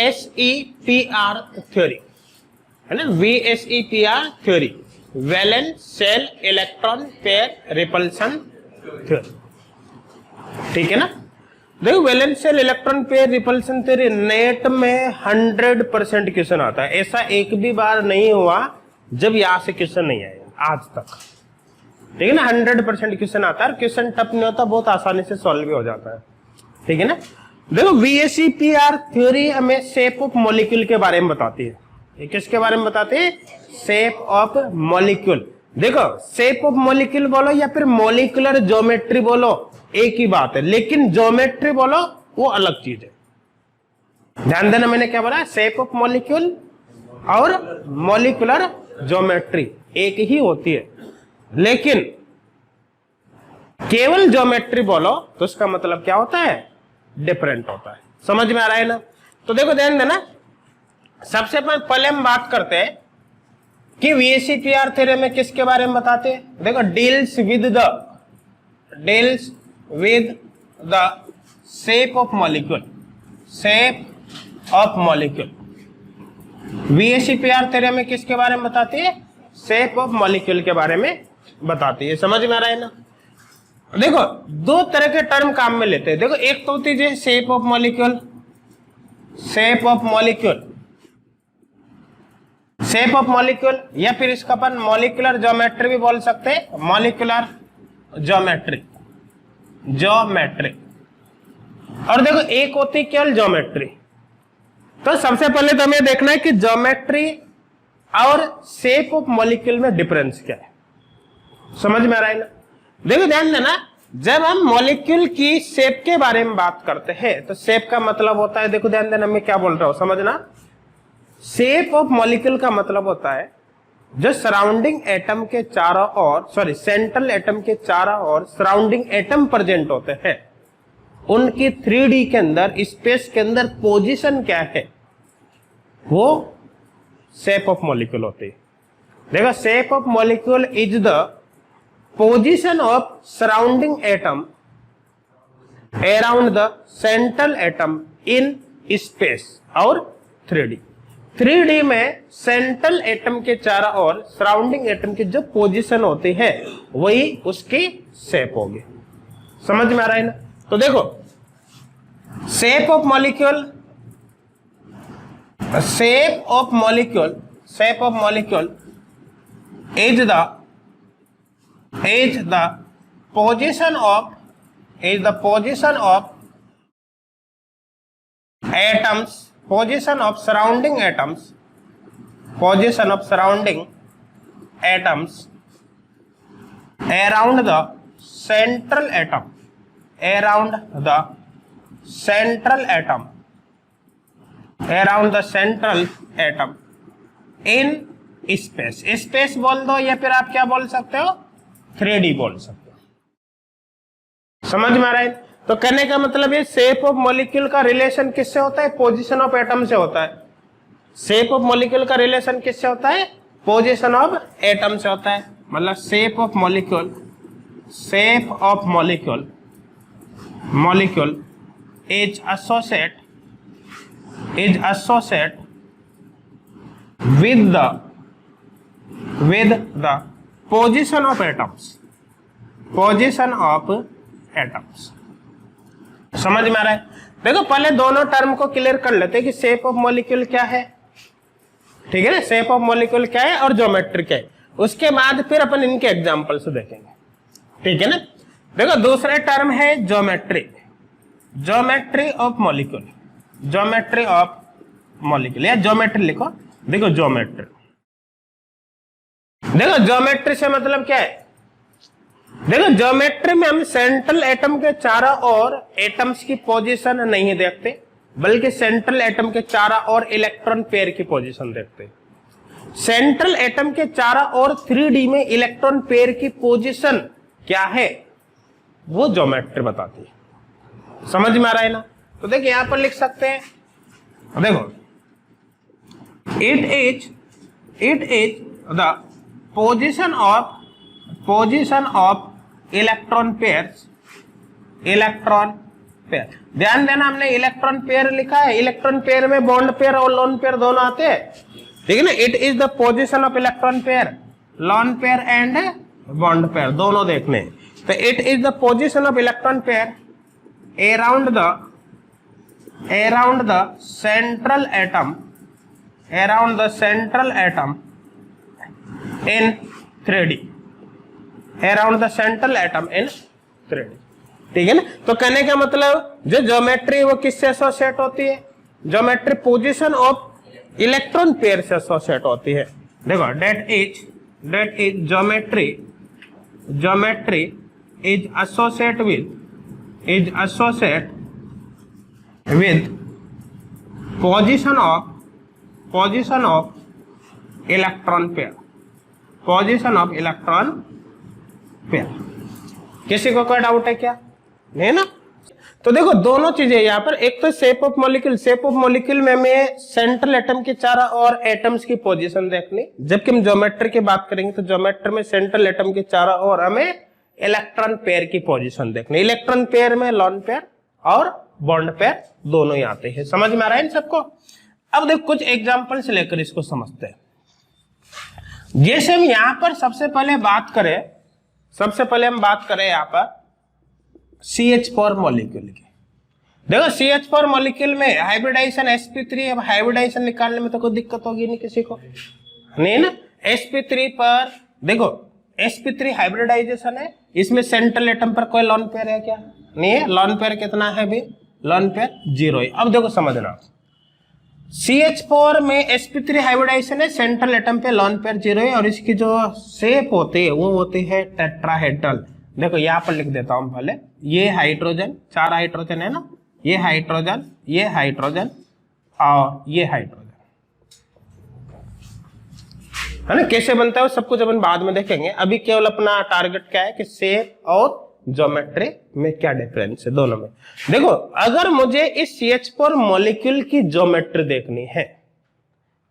VSEPR theory है ना, VSEPR theory, valence shell electron pair repulsion theory, ठीक है ना। देखो valence shell electron pair repulsion theory NET में 100% क्वेश्चन आता है, ऐसा एक भी बार नहीं हुआ जब यहां से क्वेश्चन नहीं आया आज तक, ठीक है ना। 100% क्वेश्चन आता है, क्वेश्चन टफ नहीं होता, बहुत आसानी से सॉल्व भी हो जाता है, ठीक है ना। देखो VSEPR थ्योरी हमें शेप ऑफ मॉलिक्यूल के बारे में बताती है। ये किसके बारे में बताती है? Shape of molecule. देखो शेप ऑफ मॉलिक्यूल बोलो या फिर मॉलिक्यूलर ज्योमेट्री बोलो एक ही बात है, लेकिन ज्योमेट्री बोलो वो अलग चीज है। ध्यान देना मैंने क्या बोला, शेप ऑफ मॉलिक्यूल और मॉलिक्यूलर ज्योमेट्री एक ही होती है, लेकिन केवल ज्योमेट्री बोलो तो उसका मतलब क्या होता है? डिफरेंट होता है। समझ में आ रहा है ना। तो देखो ध्यान देना, सबसे पहले हम बात करते हैं कि VSEPR थ्योरी में किसके बारे में बताते हैं। देखो deals with the shape of molecule, shape of molecule. VSEPR theory में किसके बारे में बताती है? शेप ऑफ मॉलिक्यूल के बारे में बताती है। समझ में आ रहा है ना। देखो दो तरह के टर्म काम में लेते हैं। देखो एक तो होती है shape of molecule, shape of molecule, shape of molecule, या फिर इसका अपन मॉलिक्यूलर ज्योमेट्री भी बोल सकते हैं, मॉलिक्यूलर ज्योमेट्री, ज्योमेट्री। और देखो एक होती है केवल ज्योमेट्री। तो सबसे पहले तो हमें देखना है कि ज्योमेट्री और शेप ऑफ मॉलिक्यूल में डिफरेंस क्या है। समझ में आ रहा है ना। देखो ध्यान देना, जब हम मॉलिक्यूल की शेप के बारे में बात करते हैं तो शेप का मतलब होता है, देखो ध्यान देना मैं क्या बोल रहा हूं समझना। शेप ऑफ मॉलिक्यूल का मतलब होता है जो सराउंडिंग एटम के चारों ओर, सॉरी सेंट्रल एटम के चारों ओर सराउंडिंग एटम प्रेजेंट होते हैं, उनकी 3D के अंदर, स्पेस के अंदर पोजीशन क्या है, वो शेप ऑफ मॉलिक्यूल होती है। देखो shape of molecule is the position of surrounding atom around the central atom in space और 3D। 3D में सेंट्रल एटम के चारों ओर सराउंडिंग एटम की जो पोजीशन होती है वही उसकी शेप होगी। समझ में आ रहा है ना। तो देखो shape of molecule, shape of molecule, shape of molecule is the position of atoms, position of surrounding atoms, position of surrounding atoms around the central atom, around the central atom, around the central atom in space। Space बोल दो या फिर आप क्या बोल सकते हो? 3D बोल सकते हो। समझ में आ रहा है। तो कहने का मतलब ये शेप ऑफ मॉलिक्यूल का रिलेशन किससे होता है? पोजीशन ऑफ एटम से होता है। शेप ऑफ मॉलिक्यूल का रिलेशन किससे होता है? पोजीशन ऑफ एटम से होता है। मतलब shape of molecule, shape of molecule, molecule is associate with the position of atoms, position of atoms। समझ में आ रहा है। देखो पहले दोनों टर्म को क्लियर कर लेते हैं कि शेप ऑफ मॉलिक्यूल क्या है, ठीक है ना, शेप ऑफ मॉलिक्यूल क्या है और ज्योमेट्री क्या है। उसके बाद फिर अपन इनके एग्जांपल से देखेंगे, ठीक है ना। देखो दूसरा टर्म है geometry, geometry of molecule, geometry of molecule, या ज्योमेट्री लिखो। देखो ज्योमेट्री, देखो ज्योमेट्री से मतलब क्या है? देखो ज्योमेट्री में हम सेंट्रल एटम के चारों ओर एटम्स की पोजीशन नहीं देखते, बल्कि सेंट्रल एटम के चारों ओर इलेक्ट्रॉन पेयर की पोजीशन देखते हैं। सेंट्रल एटम के चारों ओर 3D में इलेक्ट्रॉन पेयर की पोजीशन क्या है वो ज्योमेट्री बताती है। समझ में आ रहा है ना। तो देखिए यहां पर लिख सकते हैं, देखो it is the position of electron pair. ध्यान देना, हमने इलेक्ट्रॉन पेयर लिखा है, इलेक्ट्रॉन पेयर में बॉन्ड पेयर और लोन पेयर दोनों आते हैं, ठीक है ना। It is the position of electron pair, lone pair and bond pair दोनों देखने। तो it is the position of electron pair around the central atom in 3D, around the central atom in 3D, ठीक है ना। तो कहने का मतलब जो ज्योमेट्री वो किससे एसोसिएट होती है, geometry position of electron pair से एसोसिएट होती है। देखो that is geometry is associated with position of electron pair, किसी को कोई डाउट है क्या? नहीं ना। तो देखो दोनों चीजें यहाँ पर, एक तो शेप ऑफ मॉलिक्यूल में हमें सेंट्रल एटम के चारों ओर एटम्स की पोजीशन देखनी, जबकि हम ज्योमेट्री की बात करेंगे तो ज्योमेट्री में सेंट्रल एटम के चारों ओर हमें इलेक्ट्रॉन पेयर की पोजीशन देखनी। इलेक्ट्रॉन पेयर में लोन पेयर और बॉन्ड पेयर दोनों ही आते हैं। समझ में आ रहा है इन सबको? अब देखो कुछ एग्जांपल से लेकर इसको समझते हैं। जैसे हम यहां पर सबसे पहले हम बात करें यहाँ पर CH4 मॉलिक्यूल की। देखो CH4 मॉलिक्यूल में हाइब्रिडाइजेशन sp3, अब हाइब्रिडाइजेशन निकालने में तो कोई दिक्कत होगी नहीं किसी को, नहीं ना। sp3 पर देखो sp3 हाइब्रिडाइजेशन है, इसमें सेंट्रल एटम पर कोई लोन पेयर है क्या? नहीं है। लोन पेयर कितना है भी? लोन पेयर 0 है। अब देखो समझना, CH4 में sp3 हाइब्रिडाइजेशन है, सेंट्रल एटम पे लोन पेयर 0 है, और इसकी जो शेप होती है वो होती है टेट्राहेड्रल। देखो यहाँ पर लिख देता हूं पहले, ये हाइड्रोजन, 4 हाइड्रोजन है ना, ये हाइड्रोजन और ये हाइड्रोजन, है ना। कैसे बनता है वो सब कुछ अपन बाद में देखेंगे। अभी केवल अपना टारगेट क्या है कि शेप और ज्योमेट्री में क्या डिफरेंस है दोनों में। देखो अगर मुझे इस CH4 मॉलिक्यूल की ज्योमेट्री देखनी है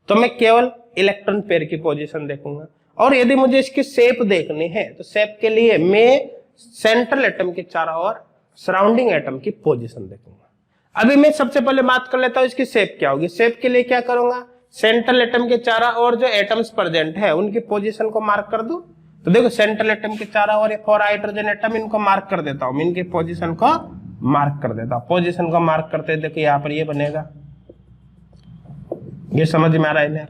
तो मैं केवल इलेक्ट्रॉन पेयर की पोजीशन देखूंगा, और यदि मुझे इसकी शेप देखनी है तो शेप के लिए मैं सेंट्रल एटम के चारों ओर सराउंडिंग एटम की पोजीशन देखूंगा। अभी मैं सबसे पहले बात कर लेता हूं इसकी शेप क्या होगी। शेप के लिए क्या करूंगा, सेंट्रल एटम के चारों ओर जो एटम्स प्रेजेंट है उनकी पोजीशन को मार्क कर दूं। तो देखो सेंट्रल एटम के चारों ओर 4 हाइड्रोजन एटम, इनको मार्क कर देता हूं, इनकी पोजीशन को मार्क कर देता हूं। पोजीशन को मार्क करते देखो यहाँ पर ये बनेगा, ये समझ में आ रहा है ना?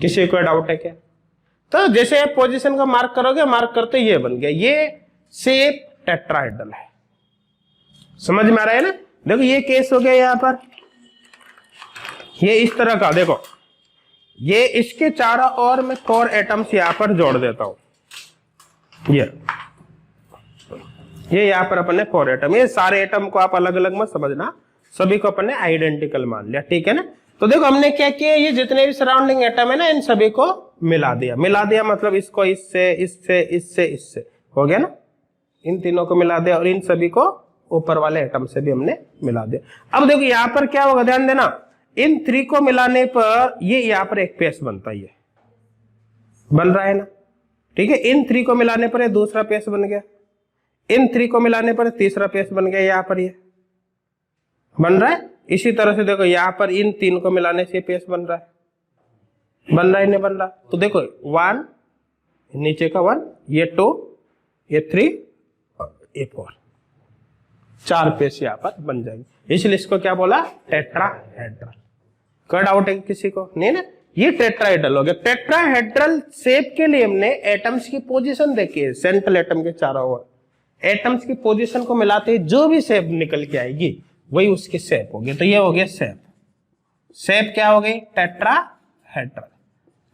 किसी को डाउट है क्या? तो जैसे पोजीशन को मार्क करोगे, मार्क करते ये बन गया, ये शेप टेट्राहेड्रल है। समझ में आ रहा है ना? देखो ये केस हो गया यहाँ पर, ये इस तरह का, देखो ये इसके चारों ओर मैं 4 एटम्स यहां पर जोड़ देता हूं। ये यहां पर अपन ने 4 एटम, ये सारे एटम को आप अलग अलग मत समझना, सभी को अपन ने आइडेंटिकल मान लिया, ठीक है ना। तो देखो हमने क्या किया, ये जितने भी सराउंडिंग एटम है ना इन सभी को मिला दिया मतलब इसको इससे हो गया ना, इन तीनों को मिला दिया, और इन सभी को ऊपर वाले एटम से भी हमने मिला दिया। अब देखो यहां पर क्या होगा, ध्यान देना, इन 3 को मिलाने पर ये यहां पर एक पेस बनता है, ये बन रहा है ना, ठीक है। इन 3 को मिलाने पर ये दूसरा पेस बन गया, इन 3 को मिलाने पर तीसरा पेस बन गया, यहां पर ये बन रहा है। इसी तरह से देखो यहां पर इन 3 को मिलाने से पेस बन रहा है, नहीं बन रहा। तो देखो 1 नीचे का 1, ये 2, ये 3, ये 4, 4 पेस यहां पर बन जाएंगे, इसलिए इसको क्या बोला, टेट्राहेड्रल। कोई डाउट है किसी को? नहीं ना, ये टेट्राहेड्रल हो गया। टेट्राहेड्रल शेप के लिए हमने एटम्स की पोजीशन देखी है, सेंट्रल एटम के चारों ओर एटम्स की पोजीशन को मिलाते ही जो भी शेप निकल के आएगी वही उसकी शेप होगी। तो ये हो गया शेप क्या हो गई,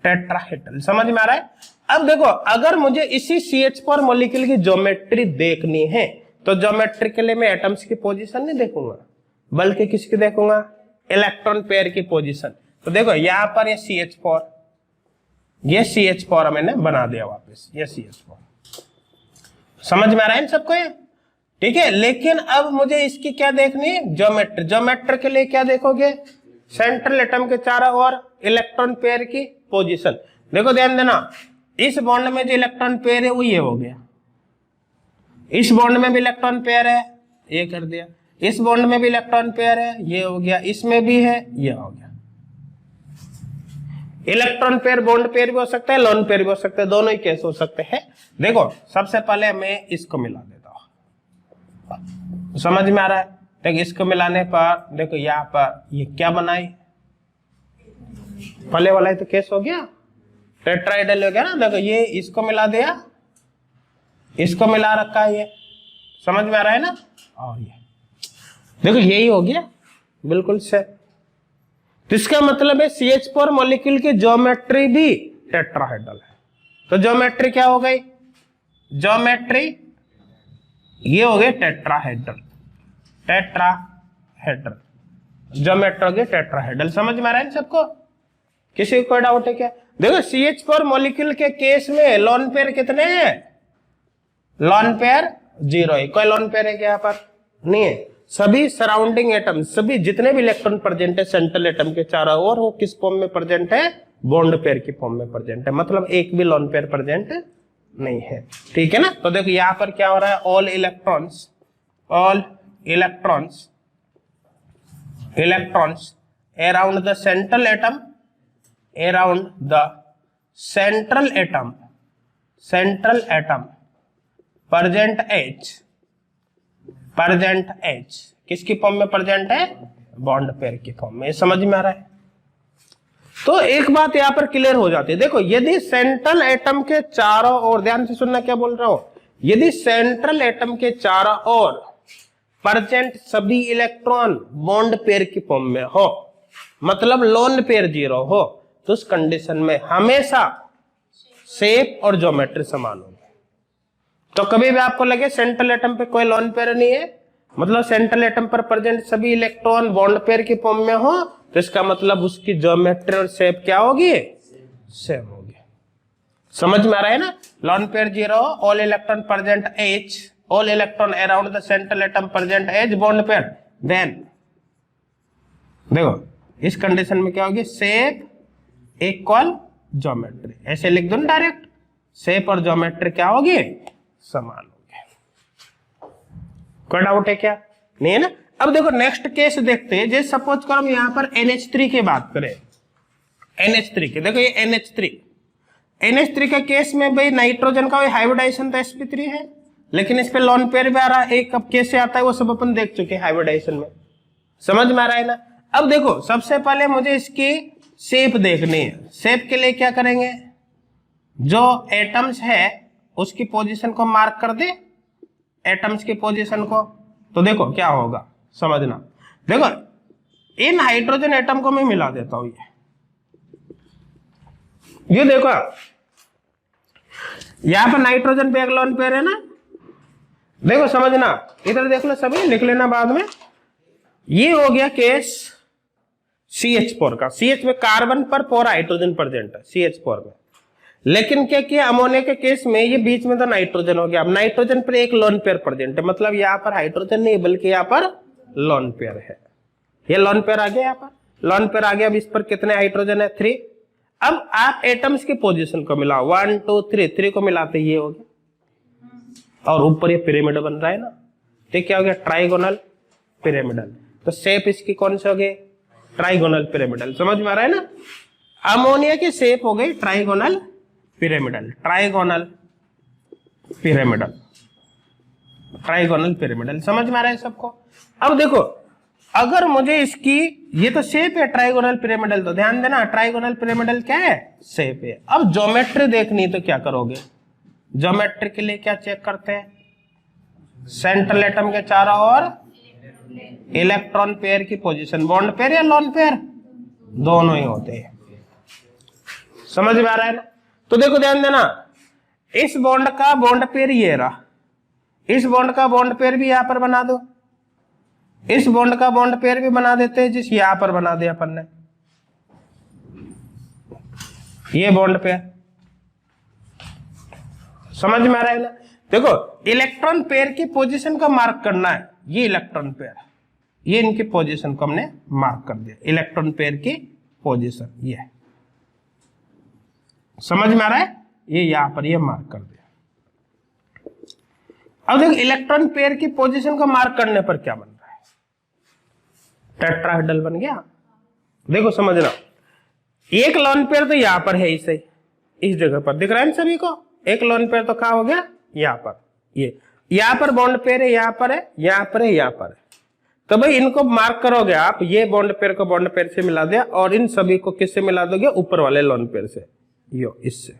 टेट्राहेड्रल। समझ में आ रहा है? अब देखो अगर मुझे इसी CH4 मॉलिक्यूल की ज्योमेट्री देखनी है तो ज्योमेट्री के लिए मैं एटम्स की पोजीशन नहीं देखूंगा, बल्कि किसकी देखूंगा, इलेक्ट्रॉन पेयर की पोजीशन। तो देखो यहां पर ये CH4 मैंने बना दिया वापस, ये CH4। समझ में आ रहा है इन सबको ये? ठीक है। लेकिन अब मुझे इसकी क्या देखनी है, ज्योमेट्री के लिए क्या देखोगे, सेंट्रल एटम के चारों ओर इलेक्ट्रॉन पेयर की पोजीशन। देखो ध्यान देना, इस बॉन्ड में जो इलेक्ट्रॉन पेयर है वो ये हो गया, इस बॉन्ड में भी इलेक्ट्रॉन पेयर है, ये कर दिया, इस बॉन्ड में भी इलेक्ट्रॉन पेयर है, ये हो गया, इसमें भी है, ये हो गया। इलेक्ट्रॉन पेयर बॉन्ड पेयर भी हो सकता है, लोन पेयर भी हो सकता है, दोनों ही केस हो सकते हैं। देखो सबसे पहले मैं इसको मिला देता हूं, समझ में आ रहा है? देखो इसको मिलाने पर देखो यहाँ पर ये क्या बनाई, पहले वाला ही तो केस हो गया, टेट्राहेड्रल हो गया ना। देखो ये इसको मिला दिया, इसको मिला रखा है, ये समझ में आ रहा है ना। और ये देखो यही हो गया बिल्कुल से। तो इसका मतलब है CH4 मॉलिक्यूल की ज्योमेट्री भी टेट्राहेड्रल है। तो ज्योमेट्री क्या हो गई, ज्योमेट्री ये हो गए टेट्राहेड्रल, टेट्राहेड्रल ज्योमेट्री हो गई टेट्राहेड्रल। समझ में आ रहा है सबको? किसी को कोई डाउट है क्या? देखो CH4 मॉलिक्यूल के केस में लोन पेयर कितने हैं? लोन पेयर 0 है। कोई लोन पेयर है क्या यहाँ पर? नहीं है। सभी सराउंडिंग एटम, सभी जितने भी इलेक्ट्रॉन प्रेजेंट है सेंट्रल एटम के चारों ओर, वो किस फॉर्म में प्रेजेंट है? बॉन्ड पेयर की फॉर्म में प्रेजेंट है। मतलब एक भी लोन पेयर प्रेजेंट नहीं है। ठीक है ना। तो देखो यहाँ पर क्या हो रहा है, all electrons around the central atom, around the central atom present H किसकी फॉर्म में प्रेजेंट है? बॉन्ड पेयर की फॉर्म में। समझ में आ रहा है? तो एक बात यहां पर क्लियर हो जाती है। देखो यदि सेंट्रल एटम के चारों ओर, ध्यान से सुनना क्या बोल रहा हूं, यदि सेंट्रल एटम के चारों ओर प्रेजेंट सभी इलेक्ट्रॉन बॉन्ड पेयर की फॉर्म में हो, मतलब लोन पेयर 0 हो, तो उस कंडीशन में हमेशा शेप और ज्योमेट्री समान होगी। तो कभी भी आपको लगे सेंट्रल एटम पे कोई लोन पेयर नहीं है, मतलब सेंट्रल एटम पर प्रेजेंट सभी इलेक्ट्रॉन बॉन्ड पेयर की फॉर्म में हो, तो इसका मतलब उसकी ज्योमेट्री और शेप क्या होगी? सेम होगी। समझ में आ रहा है ना? Lone pair 0, all electron present H, all electron around the central atom present H bond pair, then देखो इस कंडीशन में क्या होगी? Shape equal geometry. ऐसे लिख दो ना डायरेक्ट, शेप और ज्योमेट्री क्या होगी? समान होगी। कोई डाउट है क्या? नहीं है ना। अब देखो नेक्स्ट केस देखते हैं। जैसे सपोज करो हम यहां पर NH3 की बात करें, NH3 की, देखो ये NH3 के केस में भाई नाइट्रोजन का हाइब्रिडाइजेशन तो sp3 है, लेकिन इस पे लोन पेयर भी आ रहा है। एक अब कैसे आता है वो सब अपन देख चुके हैं हाइब्रिडाइजेशन में। समझ में आ रहा है ना। अब देखो सबसे पहले मुझे इसकी शेप देखनी है। शेप के लिए क्या करेंगे, जो एटम्स है उसकी पोजीशन को मार्क कर दे, एटम्स की पोजीशन को। तो देखो क्या होगा, समझना। देखो इन हाइड्रोजन एटम को मैं मिला देता हूं, ये देखो यहां पर नाइट्रोजन पे एक लोन पेयर है ना। देखो समझना, इधर देख लो, सभी लिख लेना बाद में। ये हो गया केस CH4 का। CH में कार्बन पर 4 हाइड्रोजन प्रेजेंट है CH4 में, लेकिन क्या किया अमोनिया के केस में, ये बीच में तो नाइट्रोजन हो गया। अब नाइट्रोजन पर एक लोन पेयर प्रेजेंट है, मतलब यहाँ पर हाइड्रोजन नहीं बल्कि यहाँ पर लोन पेयर है। ये लोन पेयर आ गया, यहाँ पर लोन पेयर आ गया। अब इस पर कितने हाइड्रोजन है? 3। अब आप एटम्स की पोजीशन को मिलाओ, 1 2 3 को मिलाते ये हो गया, और ऊपर ये पिरामिड बन रहा है ना, तो क्या हो गया? Trigonal pyramidal. तो शेप इसकी कौन सी हो गई? Trigonal pyramidal. समझ में आ रहा है ना। अमोनिया की शेप हो गई trigonal pyramidal, trigonal pyramidal, trigonal pyramidal. समझ में आ रहा है सबको? अब देखो अगर मुझे इसकी, ये तो शेप है ट्राइगोनल पिरामिडल, तो ध्यान देना ट्राइगोनल पिरामिडल क्या है? शेप है। अब ज्योमेट्री देखनी तो क्या करोगे? ज्योमेट्री के लिए क्या चेक करते हैं? सेंट्रल एटम के चारों ओर इलेक्ट्रॉन पेयर की पोजीशन, बॉन्ड पेयर या लोन पेयर, दोनों ही होते हैं। समझ में आ रहा है ना। तो देखो ध्यान देना, इस बॉन्ड का बॉन्ड पेयर ये रहा, इस बॉन्ड का बॉन्ड पेयर भी यहां पर बना दो, इस बॉन्ड का बॉन्ड पेयर भी बना देते हैं, जिस यहां पर बना दिया अपन ने, ये बॉन्ड पेयर। समझ में आ रहा है ना। देखो इलेक्ट्रॉन पेयर की पोजीशन को मार्क करना है, ये इलेक्ट्रॉन पेयर, ये इनकी पोजीशन को हमने मार्क कर दिया, इलेक्ट्रॉन पेयर की पोजीशन ये। समझ में आ रहा है? ये यहां पर ये मार्क कर दिया। अब देखो इलेक्ट्रॉन पेयर की पोजीशन को मार्क करने पर क्या बन रहा है, टेट्राहेड्रल बन गया। देखो समझना, एक लोन पेयर तो यहां पर है, इसे इस जगह पर दिख रहा है सभी को, एक लोन पेयर तो कहां हो गया, यहां पर, ये यहां पर बॉन्ड पेयर है, यहां पर है, यहां पर है, यहां पर है। तो भाई इनको मार्क करोगे आप, ये बॉन्ड पेयर को बॉन्ड पेयर से मिला दिया और इन सभी को किससे मिला दोगे, ऊपर वाले लोन पेयर से, यो इससे,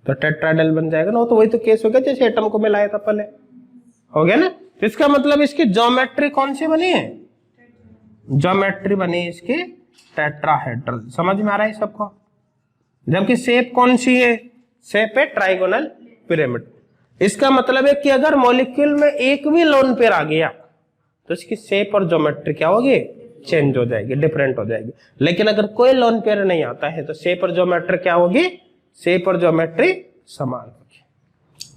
तो टेट्राहेड्रल बन जाएगा ना। तो वही तो केस हो गया जैसे एटम को मिलाया था पहले, हो गया ना। तो इसका मतलब इसकी ज्योमेट्री कौन सी बनी है, ज्योमेट्री बनी इसकी टेट्राहेड्रल। समझ में आ रहा है सबको। जबकि शेप कौन सी है, शेप है ट्राइगोनल पिरामिड। इसका मतलब है कि अगर मॉलिक्यूल में एक भी लोन पेयर आ गया तो इसकी शेप और ज्योमेट्री क्या होगी, चेंज हो जाएगी, डिफरेंट हो जाएगी। लेकिन अगर कोई लोन पेयर नहीं आता है तो शेप और ज्योमेट्री क्या होगी, शेप और ज्योमेट्री समान होगी।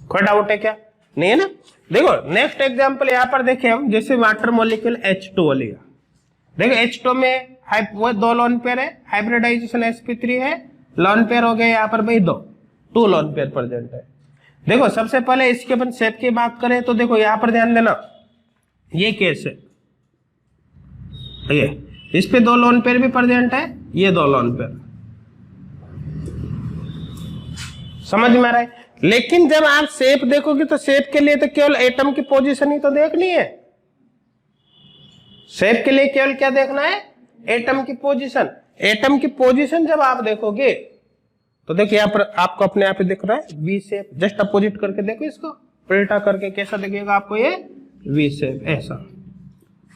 कोई डाउट है क्या, नहीं है ना। देखो नेक्स्ट एग्जांपल यहां पर देखें हम, जैसे वाटर मॉलिक्यूल H2O लिया। देखो H2O में वो दो लोन पेयर है, हाइब्रिडाइजेशन sp3 है, लोन पेयर हो गए यहाँ पर भाई टू लोन पेयर प्रेजेंट है। देखो सबसे पहले इसके अपन शेप की बात करें तो देखो यहां पर ध्यान देना, ये केस है, ये इस पे दो लोन पेयर भी प्रेजेंट है, ये दो लोन पेयर, समझ में आ रहा है। लेकिन जब आप शेप देखोगे तो शेप के लिए तो केवल एटम की पोजीशन ही तो देखनी है, शेप के लिए केवल क्या देखना है, एटम की पोजीशन। एटम की पोजीशन जब आप देखोगे तो देखिए यहाँ पर आपको अपने आप ही दिख रहा है वी शेप, जस्ट अपोजिट करके देखो इसको, पलटा करके कैसा दिखेगा आपको, ये वी शेप ऐसा।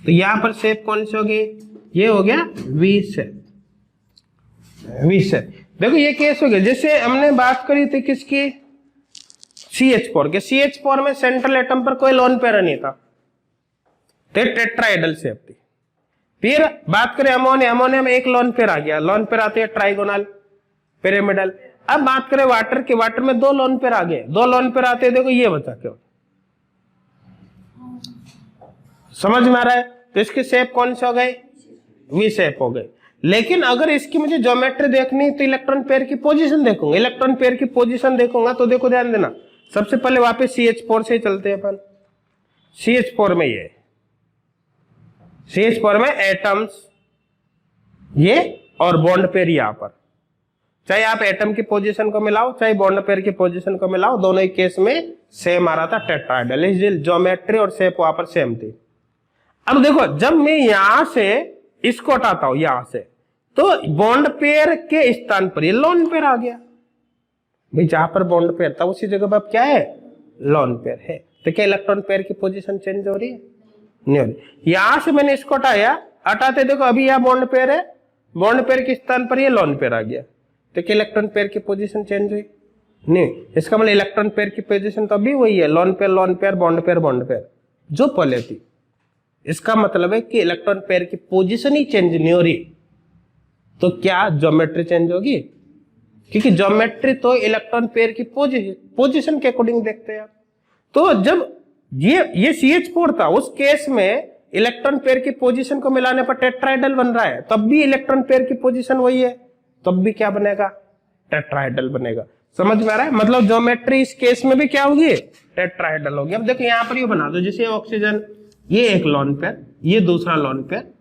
तो यहां पर शेप कौन सी होगी, ये हो गया वी शेप, वी शेप। देखो ये केस हो गया, जैसे हमने बात करी थी किसकी, CH4 के। CH4 में सेंट्रल एटम पर कोई लोन पेयर नहीं था, तो टेट्राहेड्रल शेप थी। फिर बात करें अमोनिया, अमोनिया में एक लोन पेयर आ गया, लोन पेयर आते हैं ट्राइगोनल पिरामिडल। अब बात करें वाटर की, वाटर में दो लोन पेयर आ गए, दो लोन पेयर आते हैं, देखो ये बचा क्यों, समझ में आ रहा है। तो इसकी शेप कौन सी हो गई, वी शेप हो गई। लेकिन अगर इसकी मुझे ज्योमेट्री देखनी तो इलेक्ट्रॉन पेयर की पोजीशन देखूंगा, इलेक्ट्रॉन पेयर की पोजीशन देखूंगा तो देखो ध्यान देना, सबसे पहले वापस CH4 से चलते हैं अपन। CH4 में ये, CH4 में एटम्स ये और बॉन्ड पेयर यहां पर, चाहे आप एटम की पोजीशन को मिलाओ चाहे बॉन्ड पेयर की पोजीशन को मिलाओ, दोनों ही केस में सेम आ रहा था टेट्राहेड्रल, इसलिए ज्योमेट्री और शेप वहां पर सेम थी। अब देखो जब मैं यहां से इसको हटाता हूं यहां से, तो बॉन्ड पेयर के स्थान पर ये लोन पेयर आ गया। भाई जहां पर बॉन्ड पेयर था उसी जगह पर क्या है, लोन पेयर है। तो क्या इलेक्ट्रॉन पेयर की पोजीशन चेंज हो रही है, नहीं हो रही। यहां से मैंने इसको हटाया, हटाते देखो अभी यहां बॉन्ड पेयर है, बॉन्ड पेयर के स्थान पर ये लोन पेयर आ गया, तो क्या इलेक्ट्रॉन पेयर की पोजीशन चेंज हुई, नहीं। इसका मतलब इलेक्ट्रॉन पेयर की पोजीशन तो अभी वही है, लोन पेयर बॉन्ड पेयर जो पहले थी। इसका मतलब है कि इलेक्ट्रॉन पेयर की पोजीशन ही चेंज नहीं हो रही, तो क्या ज्योमेट्री चेंज होगी, क्योंकि ज्योमेट्री तो इलेक्ट्रॉन पेयर की पोजीशन के अकॉर्डिंग देखते हैं। तो जब ये CH4 था, उस केस में इलेक्ट्रॉन पेयर की पोजीशन को मिलाने पर टेट्राहेड्रल बन रहा है, तब भी इलेक्ट्रॉन पेयर की पोजीशन वही है, तब भी क्या बनेगा, टेट्राहेड्रल बनेगा। समझ में आ रहा है, मतलब ज्योमेट्री इस केस में भी क्या होगी, टेट्राहेड्रल होगी। अब देखो यहां पर ये बना दो, जैसे ऑक्सीजन, ये एक लोन पेयर, ये दूसरा लोन पेयर,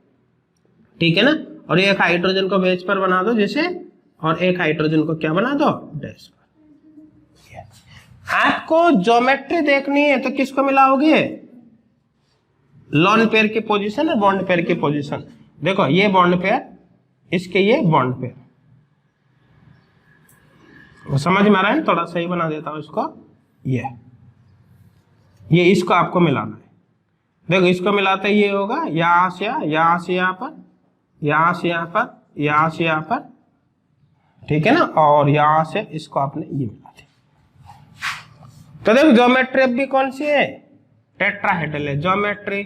ठीक है ना, और एक हाइड्रोजन को बेस पर बना दो जैसे, और एक हाइड्रोजन को क्या बना दो, डैश पर। आपको ज्योमेट्री देखनी है तो किसको मिलाओगे, लोन पेयर की पोजीशन और बॉन्ड पेयर की पोजीशन। देखो ये बॉन्ड पेयर, इसके ये बॉन्ड पेयर, वो समझ में आ रहा है, थोड़ा सही बना देता हूं इसको, ये इसको आपको मिलाना है। देखो इसको मिलाते ये होगा, यहां से यहां से यहां पर, यहां से यहां पर, यहां से यहां पर, ठीक है ना, और यहां से इसको आपने ये मिला दिया। तो देखो ज्योमेट्री अब भी कौन सी है, टेट्राहेड्रल है। ज्योमेट्री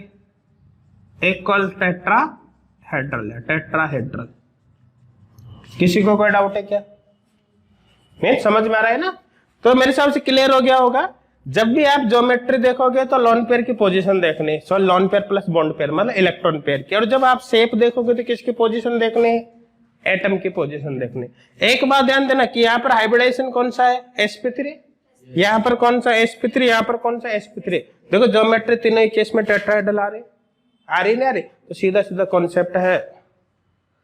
इक्वल टेट्राहेड्रल है, टेट्राहेड्रल। किसी को कोई डाउट है क्या, नहीं समझ में आ रहा है ना। तो मेरे हिसाब से क्लियर हो गया होगा। जब भी आप ज्योमेट्री देखोगे तो लोन पेयर की पोजीशन देखनी, so lone pair plus bond pair मतलब इलेक्ट्रॉन पेयर की, और जब आप शेप देखोगे तो किसकी पोजीशन देखनी है, एटम की पोजीशन देखनी। एक बात ध्यान देना कि यहाँ पर हाइब्रिडाइजेशन कौन सा है, sp3, यहाँ पर कौन सा sp3, यहाँ पर कौन सा sp3, देखो ज्योमेट्री तीनों ही केस में टेट्राहेड्रल आ रही नहीं आ रही? तो सीधा सीधा कॉन्सेप्ट है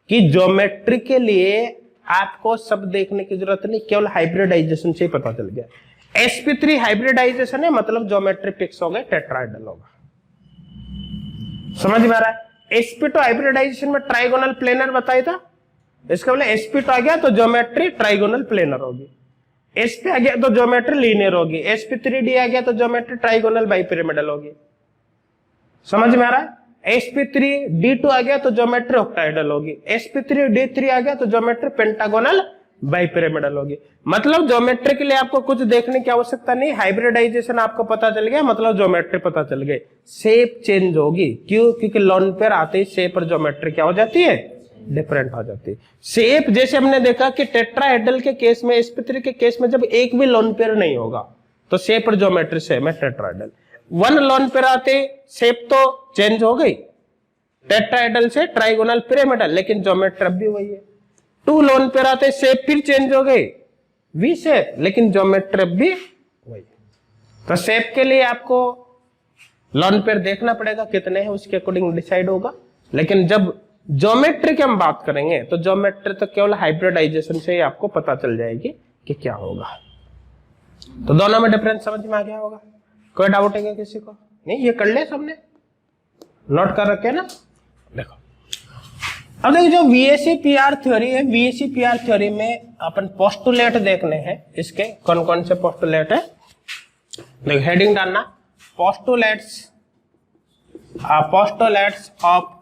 कि ज्योमेट्री के लिए आपको सब देखने की जरूरत नहीं, केवल हाइब्रिडाइजेशन से ही पता चल गया। sp3 हाइब्रिडाइजेशन है, मतलब ज्योमेट्री फिक्स हो गए, टेट्राहेड्रल होगा। समझ में आ रहा है? sp2 हाइब्रिडाइजेशन में ट्राइगोनल प्लेनर बताया था, इसका बोले sp2 आ गया तो ज्योमेट्री ट्राइगोनल प्लेनर होगी, sp आ गया तो ज्योमेट्री लीनियर होगी, sp3d आ गया तो ज्योमेट्री ट्राइगोनल बाइपिरामिडल होगी। समझ में आ रहा है? sp3d2 आ गया तो ज्योमेट्री ऑक्टाहेड्रल होगी, sp3d3 आ गया तो ज्योमेट्री पेंटागोनल बाइपिरामिडल होगी। मतलब ज्योमेट्री के लिए आपको कुछ देखने की आवश्यकता नहीं, हाइब्रिडाइजेशन आपको पता चल गया, मतलब ज्योमेट्री पता चल गई। शेप चेंज होगी, क्यों? क्योंकि लोन पेयर आते ही शेप और ज्योमेट्री क्या हो जाती है? डिफरेंट हो जाती है। शेप जैसे हमने देखा कि टेट्राहेड्रल के केस में, sp3 के केस में जब एक भी लोन पेयर नहीं होगा तो शेप और ज्योमेट्री सेम है, टेट्राहेड्रल। वन लोन पेयर आते शेप तो चेंज हो गई, टेट्राहेड्रल से ट्राइगोनल पिरामिडल, लेकिन ज्योमेट्री अब भी वही है। टू लोन पेयर आते शेप फिर चेंज हो गई, वी शेप, लेकिन ज्योमेट्री अब भी वही। तो शेप के लिए आपको लोन पेयर देखना पड़ेगा कितने हैं, उसके अकॉर्डिंग डिसाइड होगा। लेकिन जब ज्योमेट्री की हम बात करेंगे तो ज्योमेट्री तो केवल हाइब्रिडाइजेशन से ही आपको पता चल जाएगी कि क्या होगा। तो दोनों में डिफरेंस समझ में आ गया होगा? कोई डाउट है क्या किसी को? नहीं, ये कर ले, सबने नोट कर रखे ना। देखो अब देखो, जो VSEPR थ्योरी है, VSEPR थ्योरी में अपन पोस्टुलेट देखने हैं। इसके कौन कौन से पोस्टुलेट है? देखो हेडिंग डालना, postulates of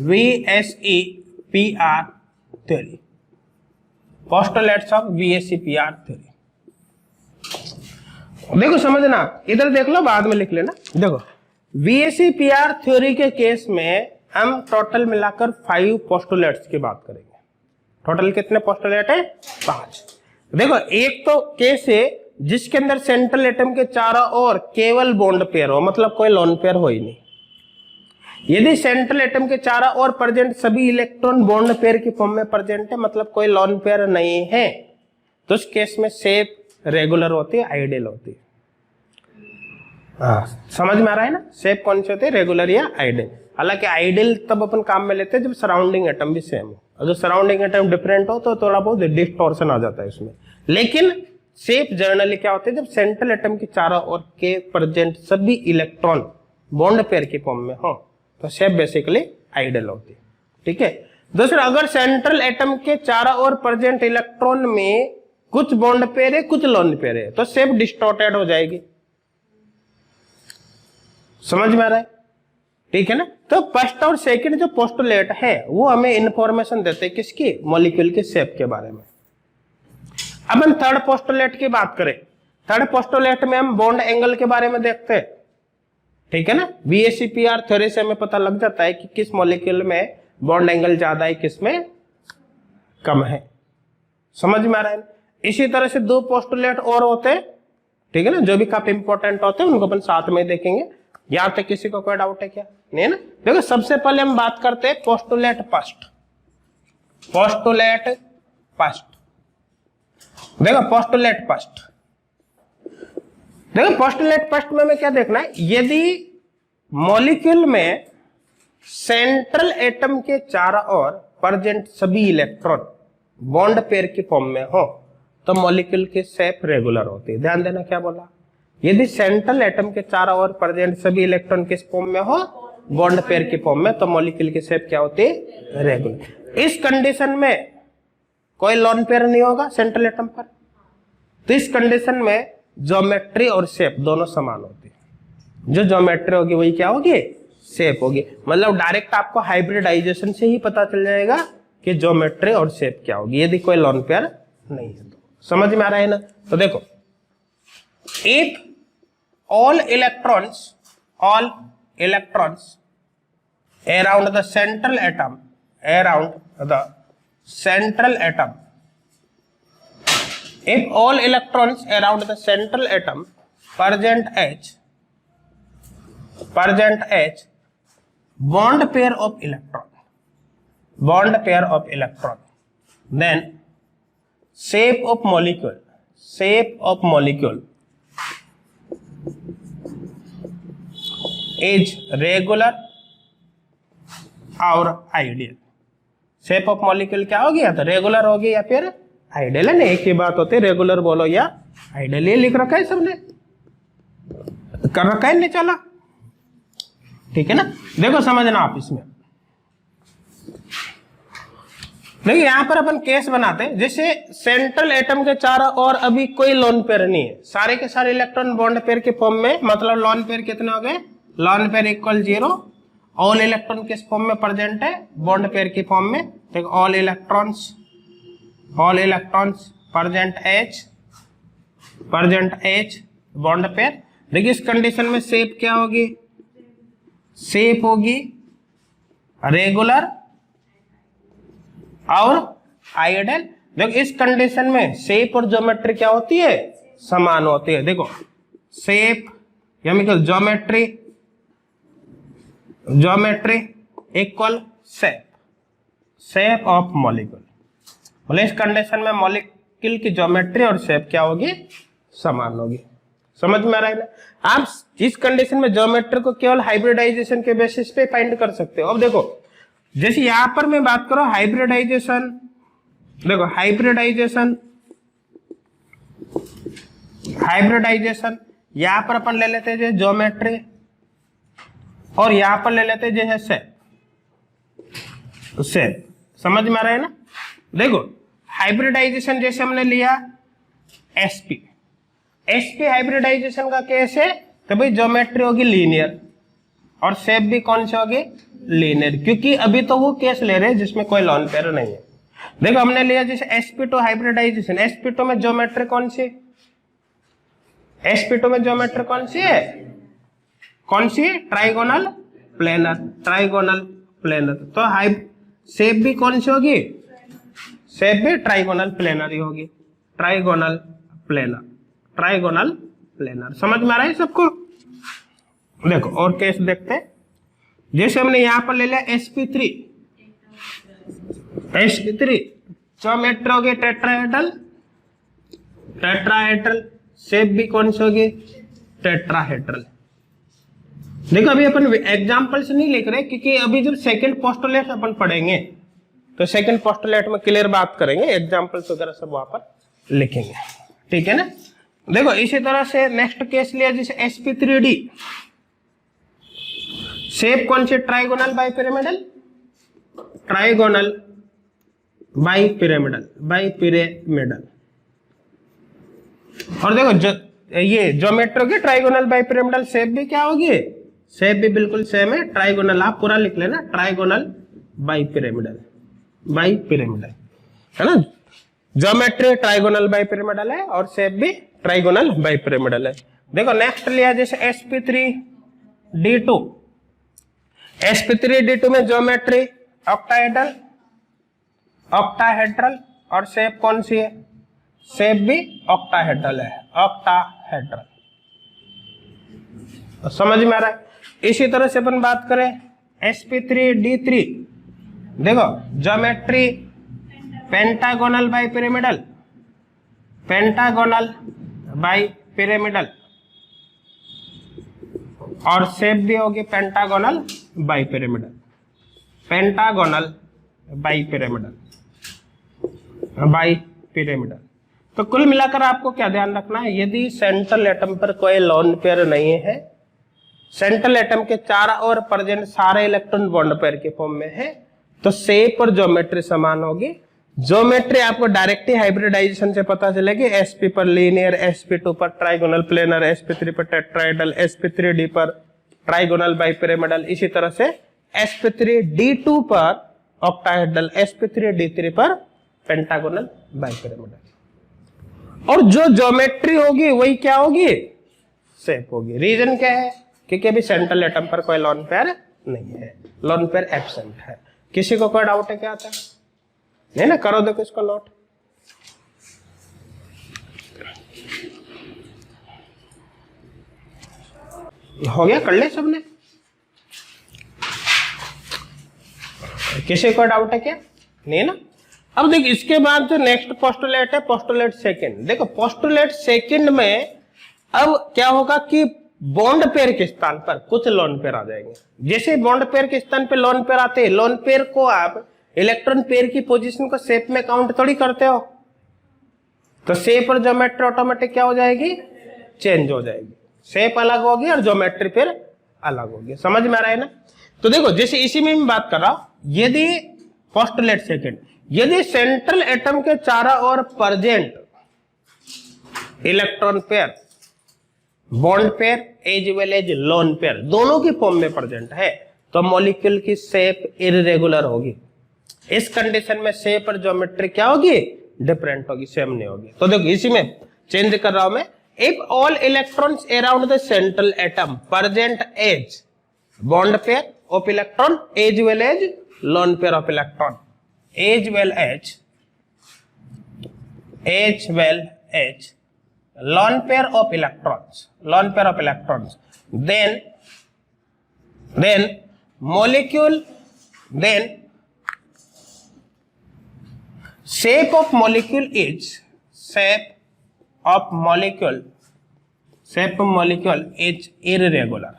VSEPR theory, postulates of VSEPR theory. देखो समझना, इधर देख लो, बाद में लिख लेना। देखो VSEPR थ्योरी के केस में हम टोटल मिलाकर 5 पोस्टुलेट्स की बात करेंगे। टोटल कितने पोस्टुलेट है? 5। देखो एक तो केस है जिसके अंदर सेंट्रल एटम के चारों ओर केवल बॉन्ड पेयर हो, मतलब कोई लोन पेयर हो ही नहीं। यदि सेंट्रल एटम के चारों ओर प्रेजेंट सभी इलेक्ट्रॉन बॉन्ड पेयर की फॉर्म में प्रेजेंट है, मतलब कोई लोन पेयर नहीं है, तो उस केस में शेप रेगुलर होती है, आइडियल होती है। समझ में आ रहा है ना? शेप कौन सी होती है? रेगुलर या आइडियल। हालांकि आइडियल तब अपन काम में लेते हैं जब सराउंडिंग एटम भी सेम हो। अगर सराउंडिंग एटम डिफरेंट हो तो थोड़ा बहुत डिस्टॉर्शन आ जाता है इसमें। लेकिन शेप जनरली क्या होती है? जब सेंट्रल एटम के चारों ओर के प्रेजेंट सभी इलेक्ट्रॉन बॉन्ड पेयर की फॉर्म में हो तो शेप बेसिकली आइडियल होती है। ठीक है। दूसरा, अगर सेंट्रल एटम के चारों ओर प्रेजेंट इलेक्ट्रॉन में कुछ बॉन्ड पेयर है, कुछ लोन पेयर है, तो शेप डिस्टॉर्टेड हो जाएगी। समझ में आ रहा है? ठीक है ना? तो फर्स्ट और सेकंड जो पोस्टुलेट है वो हमें इंफॉर्मेशन देते हैं किसकी? मॉलिक्यूल के शेप के बारे में। अब हम थर्ड पोस्टुलेट की बात करें। थर्ड पोस्टुलेट में हम बॉन्ड एंगल के बारे में देखते हैं। ठीक है ना? VSEPR थ्योरी से हमें पता लग जाता है कि किस मॉलिक्यूल में बॉन्ड एंगल ज्यादा है, किस में कम है। समझ में आ रहा है? इसी तरह से 2 पोस्टुलेट और होते हैं, ठीक है ना, जो भी काफी इंपॉर्टेंट होते हैं, उनको अपन साथ में देखेंगे। यहां तक किसी को कोई डाउट है क्या? नहीं ना? देखो सबसे पहले हम बात करते हैं पोस्टुलेट फर्स्ट। पोस्टुलेट फर्स्ट, देखो पोस्टुलेट फर्स्ट, देखो पोस्टुलेट फर्स्ट में हमें क्या देखना है? यदि मॉलिक्यूल में सेंट्रल एटम के चारों ओर प्रेजेंट सभी इलेक्ट्रॉन बॉन्ड पेयर की फॉर्म में हो तो मॉलिक्यूल की शेप रेगुलर होती है। ध्यान देना क्या बोला? यदि सेंट्रल एटम के चारों ओर प्रेजेंट सभी इलेक्ट्रॉन किस फॉर्म में हो? बॉन्ड पेयर की फॉर्म में, तो मॉलिक्यूल की शेप क्या होती है? रेगुलर। इस कंडीशन में कोई लोन पेयर नहीं होगा सेंट्रल एटम पर, तो इस कंडीशन में ज्योमेट्री और शेप दोनों समान होती है। जो ज्योमेट्री होगी वही क्या होगी? शेप होगी। मतलब डायरेक्ट आपको हाइब्रिडाइजेशन से ही पता चल जाएगा कि ज्योमेट्री और शेप क्या होगी यदि कोई लोन पेयर नहीं है तो। समझ में आ रहा है ना? तो देखो, if all electrons around the central atom, if all electrons around the central atom present bond pair of electron, then shape of molecule is regular और आइडियल। शेप ऑफ मॉलिक्यूल क्या होगी, या तो रेगुलर होगी या फिर आइडियल है ना, एक ही बात होती है, रेगुलर बोलो या आइडियल। ये लिख रखा है सबने, कर रखा है नहीं, चला ठीक है ना। देखो समझना आप इसमें, देखिए यहां पर अपन केस बनाते हैं, जैसे सेंट्रल एटम के चारों ओर अभी कोई लोन पेयर नहीं है, सारे के सारे इलेक्ट्रॉन बॉन्ड पेयर के फॉर्म में, मतलब लोन पेयर कितने हो गए, lone pair equal 0, all electron किस फॉर्म में प्रेजेंट है, बॉन्ड पेयर की फॉर्म में। देखो all electrons present H bond pair. देखिए इस कंडीशन में शेप क्या होगी, शेप होगी रेगुलर और आइडियल। देखो इस कंडीशन में शेप और ज्योमेट्री क्या होती है, समान होती है। देखो शेप यानी कि geometry equal shape of molecule, बोले इस कंडीशन में मॉलिक्यूल की ज्योमेट्री और शेप क्या होगी, समान होगी। समझ में आ रहा है ना। आप इस कंडीशन में ज्योमेट्री को केवल हाइब्रिडाइजेशन के बेसिस पे फाइंड कर सकते हो। अब देखो जैसे यहां पर मैं बात करूं हाइब्रिडाइजेशन, देखो हाइब्रिडाइजेशन यहां पर अपन ले लेते हैं ज्योमेट्री और यहां पर ले लेते हैं जैसे शेप। समझ में आ रहा है ना। देखो हाइब्रिडाइजेशन जैसे हमने लिया एसपी हाइब्रिडाइजेशन का केस है तो भाई ज्योमेट्री होगी लीनियर और शेप भी कौन सी होगी, लीनियर, क्योंकि अभी तो वो केस ले रहे हैं जिसमें कोई लोन पेयर नहीं है। देखो हमने लिया जैसे sp2 हाइब्रिडाइजेशन, sp2 में ज्योमेट्री कौन सी, sp2 में ज्योमेट्री कौन सी है, ट्राइगोनल प्लेनर। तो शेप भी कौन सी होगी, शेप भी ट्राइगोनल प्लेनर ही होगी, ट्राइगोनल प्लेनर। समझ में आ रहा है सबको। देखो और केस देखते हैं, जैसे हमने यहां पर ले लिया sp3 ज्योमेट्री होगी टेट्राहेड्रल, शेप भी कौन सी होगी, टेट्राहेड्रल। देखो अभी अपन एग्जांपल से नहीं लिख रहे, क्योंकि अभी जब सेकंड पोस्टुलेट अपन पढ़ेंगे तो सेकंड पोस्टुलेट में क्लियर बात करेंगे, एग्जांपल्स वगैरह सब वहां पर लिखेंगे, ठीक है ना। देखो इसी तरह से नेक्स्ट केस लिया जैसे sp3d, शेप कौन सी, ट्राइगोनल बाइपिरामिडल। और देखो ये ज्योमेट्री होगी ट्राइगोनल बाइपिरामिडल, शेप भी क्या होगी, शेप भी बिल्कुल सेम है, ट्राइगोनल, आप पूरा लिख लेना, ट्राइगोनल बाइपिरामिडल है ना। ज्योमेट्री ट्राइगोनल बाइपिरामिडल है और शेप भी ट्राइगोनल बाइपिरामिडल है। देखो नेक्स्ट लिया जैसे sp3d2 में ज्योमेट्री ऑक्टाहेड्रल और शेप कौन सी है, शेप भी ऑक्टाहेड्रल है, समझ में आ रहा है। इसी तरह से अपन बात करें sp3d3, देखो ज्योमेट्री पेंटागोनल बाइपिरामिडल और शेप भी होगी पेंटागोनल बाइपिरामिडल। तो कुल मिलाकर आपको क्या ध्यान रखना है, यदि सेंट्रल एटम पर कोई लोन पेयर नहीं है, सेंट्रल एटम के चारों ओर प्रेजेंट सारे इलेक्ट्रॉन बॉन्ड पेयर के फॉर्म में है, तो शेप और ज्योमेट्री समान होगी। ज्योमेट्री आपको डायरेक्टली हाइब्रिडाइजेशन से पता चलेगी, sp पर लीनियर, sp2 पर ट्राइगोनल प्लेनर, sp3 पर टेट्राहेड्रल, sp3d पर ट्राइगोनल बाइपिरामिडल, इसी तरह से sp3d2 पर ऑक्टाहेड्रल, sp3d3 पर पेंटागोनल बाइपिरामिडल। और जो ज्योमेट्री होगी वही क्या होगी, शेप होगी। रीजन क्या है, क्योंकि अभी सेंट्रल एटम पर कोई लोन पेयर नहीं है, लोन पेयर एब्सेंट है। किसी को कोई डाउट है क्या आता है, नहीं ना, करो देखो इसको नोट। हो गया, कर ले सबने, किसी को डाउट है क्या, नहीं ना। अब देख इसके बाद जो नेक्स्ट पोस्टुलेट है, पोस्टुलेट सेकंड। देखो पोस्टुलेट सेकंड में अब क्या होगा कि बॉन्ड पेयर के स्थान पर कुछ लोन पेयर आ जाएंगे। जैसे बॉन्ड पेयर के स्थान पे लोन पेयर आते हैं, लोन पेयर को आप इलेक्ट्रॉन पेयर की पोजीशन को शेप में काउंट थोड़ी करते हो, तो शेप और ज्योमेट्री ऑटोमेटिक क्या हो जाएगी, चेंज हो जाएगी। शेप अलग होगी और ज्योमेट्री फिर अलग होगी। समझ में आ रहा है ना। तो देखो जैसे इसी में मैं बात कर रहा हूं, यदि पोस्टुलेट सेकंड, यदि सेंट्रल एटम के चारों ओर present electron pair, bond pair as well as lone pair दोनों की फॉर्म में प्रेजेंट है, तो मॉलिक्यूल की शेप इररेगुलर होगी। इस कंडीशन में शेप और ज्योमेट्री क्या होगी, डिफरेंट होगी, सेम नहीं होगी। तो देखो इसी में चेंज कर रहा हूं मैं, if all electrons around the central atom present as bond pair of electron as well as lone pair of electron, as well as lone pair of electrons, then molecule, then shape of molecule is irregular।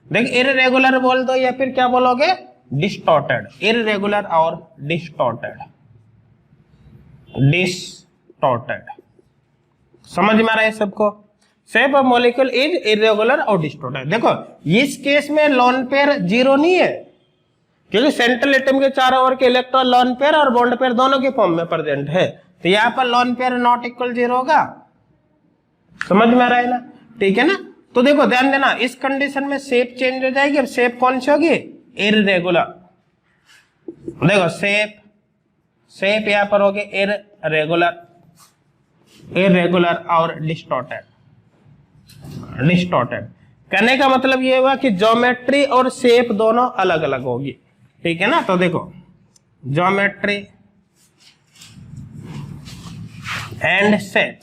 देख irregular बोल दो या फिर क्या बोलोगे, distorted, irregular और distorted। समझ में आ रहा है सबको। Shape of molecule is irregular और डिस्टॉर्टेड। देखो इस केस में लोन पेयर जीरो नहीं है, क्योंकि सेंट्रल एटम के चारों ओर के इलेक्ट्रॉन लोन पेयर और बॉन्ड पेयर दोनों के फॉर्म में प्रेजेंट है, तो यहाँ पर lone pair not equal zero होगा। समझ में आ रहा है ना, ठीक है ना। तो देखो ध्यान देना, इस कंडीशन में शेप चेंज हो जाएगी। अब शेप कौन सी होगी, इरेगुलर। देखो शेप यहाँ पर होगी इरेगुलर और डिस्टॉर्टेड। कहने का मतलब ये हुआ कि ज्योमेट्री और शेप दोनों अलग अलग होगी, ठीक है ना। तो देखो geometry and shape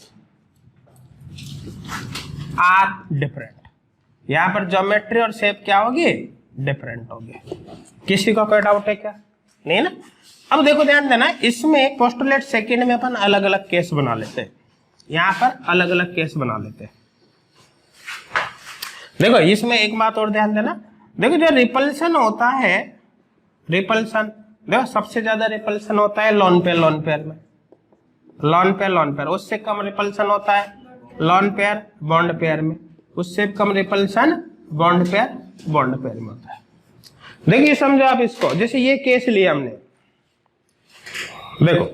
are different. यहां पर ज्योमेट्री और शेप क्या होगी, डिफरेंट होगी। किसी को कोई डाउट है क्या, नहीं ना। अब देखो ध्यान देना, इसमें पोस्टुलेट सेकंड में अपन अलग अलग केस बना लेते हैं, यहां पर अलग अलग केस बना लेते हैं। देखो इसमें एक बात और ध्यान देना, देखो जो रिपल्सन होता है, रिपल्सन देखो सबसे ज्यादा रिपल्सन होता है लोन पेयर में, लोन पेयर उससे कम रिपल्सन होता है लोन पेयर बॉन्ड पेयर में, उससे कम रिपल्सन बॉन्ड पेयर में होता है। देखिए समझो आप इसको, जैसे ये केस लिया हमने, देखो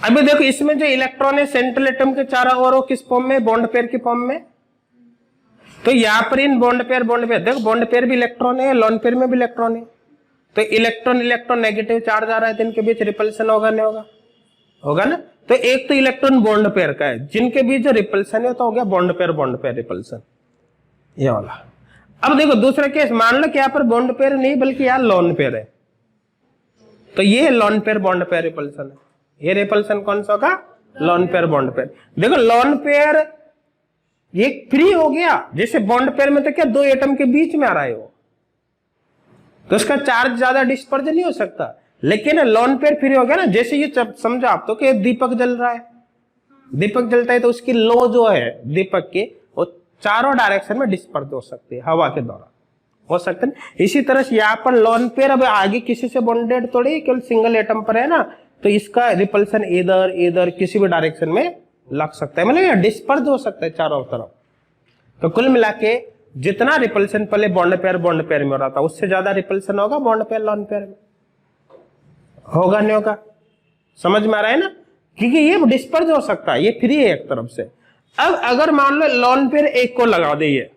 अभी देखो इसमें जो इलेक्ट्रॉन है सेंट्रल एटम के चारों ओर किस फॉर्म में, बॉन्ड पेयर की फॉर्म में। तो यहां पर इन बॉन्ड पेयर देखो बॉन्ड पेयर भी इलेक्ट्रॉन है, लोन पेयर में भी इलेक्ट्रॉन है, तो इलेक्ट्रॉन नेगेटिव चार्ज आ रहा है, तो इनके बीच रिपल्सन होगा नहीं होगा, होगा ना। तो एक तो इलेक्ट्रॉन बॉन्ड पेयर का है, जिनके बीच जो रिपल्सन है तो हो गया बॉन्ड पेयर रिपल्सन, ये वाला। अब देखो दूसरा केस, मान लो कि यहाँ पर बॉन्ड पेयर नहीं बल्कि यहाँ लोन पेयर है, तो ये lone pair bond pair repulsion है। ये रिपल्सन कौन सा होगा, लोन पेयर बॉन्ड पेयर। देखो लोन पेयर ये फ्री हो गया, जैसे बॉन्ड पेयर में तो क्या दो एटम के बीच में आ रहा है वो, तो उसका चार्ज ज्यादा डिस्पर्जन नहीं हो सकता, लेकिन लोन पेयर फ्री हो गया ना। जैसे ये समझो आप तो कि दीपक जल रहा है, दीपक जलता है तो उसकी लो जो है दीपक की वो चारों डायरेक्शन में डिस्पर्ज हो सकती है, हवा के दौरान हो सकते हैं। इसी तरह से यहाँ पर लोन पेयर अब आगे किसी से बॉन्डेड थोड़ी, केवल सिंगल एटम पर है ना, तो इसका रिपल्सन इधर किसी भी डायरेक्शन में लग सकता है, मतलब डिस्पर्ज हो सकता है चारों तरफ। तो कुल मिला के जितना रिपल्सन पहले बॉन्ड पेयर में हो रहा था, उससे ज्यादा रिपल्सन होगा बॉन्ड पेयर लोन पेयर में, होगा नहीं होगा। समझ में आ रहा है ना, क्योंकि ये डिस्पर्ज हो सकता है, ये फ्री है एक तरफ से। अब अगर मान लो लोन पेयर एक को लगा दे,